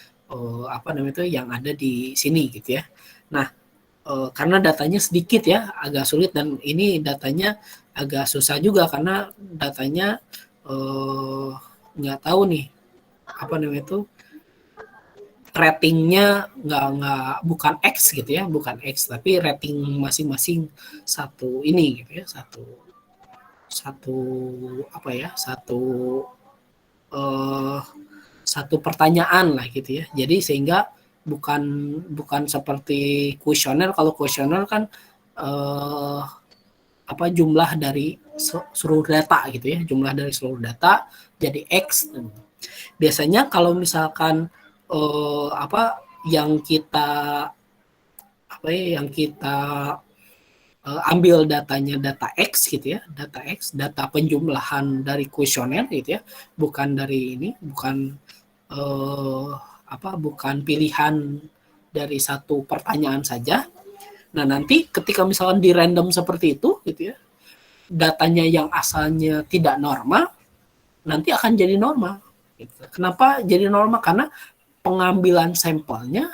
yang ada di sini gitu ya. Nah, karena datanya sedikit ya, agak sulit dan ini datanya agak susah juga karena datanya nggak tahu nih ratingnya bukan X gitu ya, bukan X tapi rating masing-masing satu ini gitu ya, satu pertanyaan lah gitu ya. Jadi sehingga bukan seperti kuesioner. Kalau kuesioner kan jumlah dari seluruh data gitu ya, jumlah dari seluruh data jadi X. Biasanya kalau misalkan yang kita ambil datanya data X gitu ya, data X, data penjumlahan dari kuesioner gitu ya, bukan dari ini, bukan pilihan dari satu pertanyaan saja. Nah, nanti ketika misalkan di random seperti itu gitu ya, datanya yang asalnya tidak normal nanti akan jadi normal. Gitu. Kenapa jadi normal? Karena pengambilan sampelnya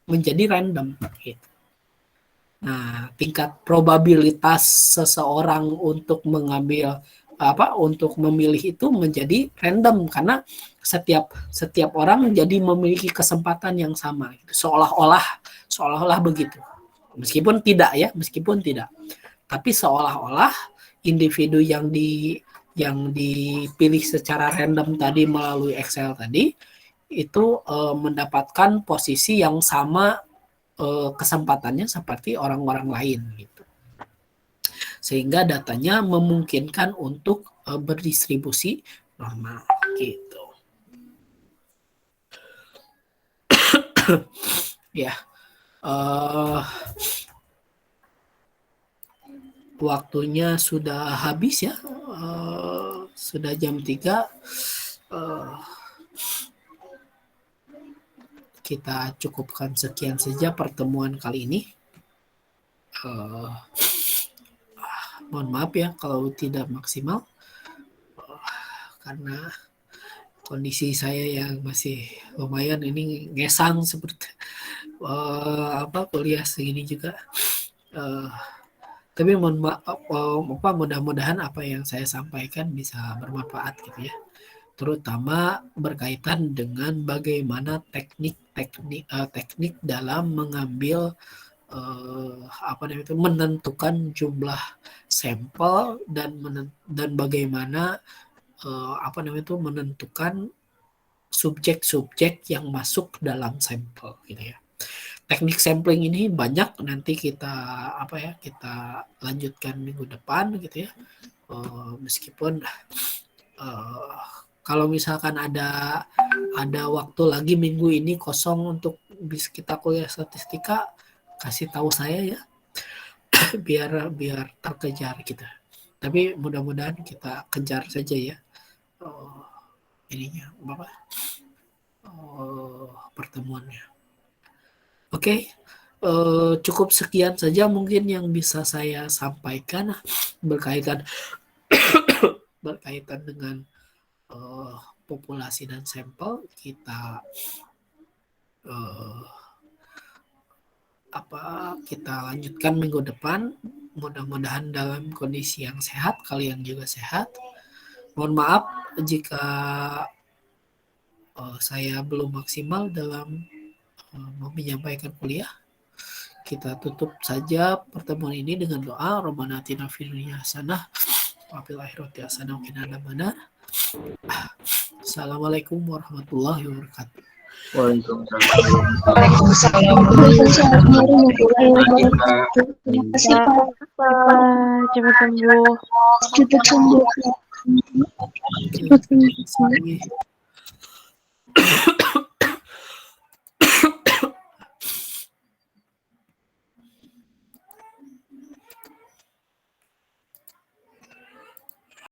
menjadi random gitu. Nah, tingkat probabilitas seseorang untuk mengambil untuk memilih itu menjadi random karena setiap orang jadi memiliki kesempatan yang sama gitu. Seolah-olah begitu. Meskipun tidak. Tapi seolah-olah individu yang dipilih secara random tadi melalui Excel tadi itu mendapatkan posisi yang sama kesempatannya seperti orang-orang lain gitu. Sehingga datanya memungkinkan untuk berdistribusi normal gitu. Ya. Waktunya sudah habis ya. Sudah jam 3. Kita cukupkan sekian saja pertemuan kali ini. Mohon maaf ya kalau tidak maksimal karena kondisi saya yang masih lumayan ini ngesang seperti kuliah segini juga. Tapi mudah-mudahan apa yang saya sampaikan bisa bermanfaat gitu ya. Terutama berkaitan dengan bagaimana teknik dalam mengambil menentukan jumlah sampel dan bagaimana menentukan subjek-subjek yang masuk dalam sampel gitu ya. Teknik sampling ini banyak, nanti kita lanjutkan minggu depan gitu ya. Meskipun kalau misalkan ada waktu lagi minggu ini kosong untuk bisa kita kuliah statistika, kasih tahu saya ya. biar terkejar kita. Tapi mudah-mudahan kita kejar saja ya pertemuannya. Oke, cukup sekian saja mungkin yang bisa saya sampaikan berkaitan dengan populasi dan sampel. Kita kita lanjutkan minggu depan, mudah-mudahan dalam kondisi yang sehat, kalian juga sehat. Mohon maaf jika saya belum maksimal dalam menyampaikan kuliah. Kita tutup saja pertemuan ini dengan doa. Rabbana atina fid dunya hasanah wa fil akhirati hasanah wa qina adzabannar. Assalamualaikum warahmatullahi wabarakatuh. Waalaikumsalam warahmatullahi wabarakatuh. Terima kasih Pak. Cepat sembuh. Cepat sembuh. Cepat sembuh.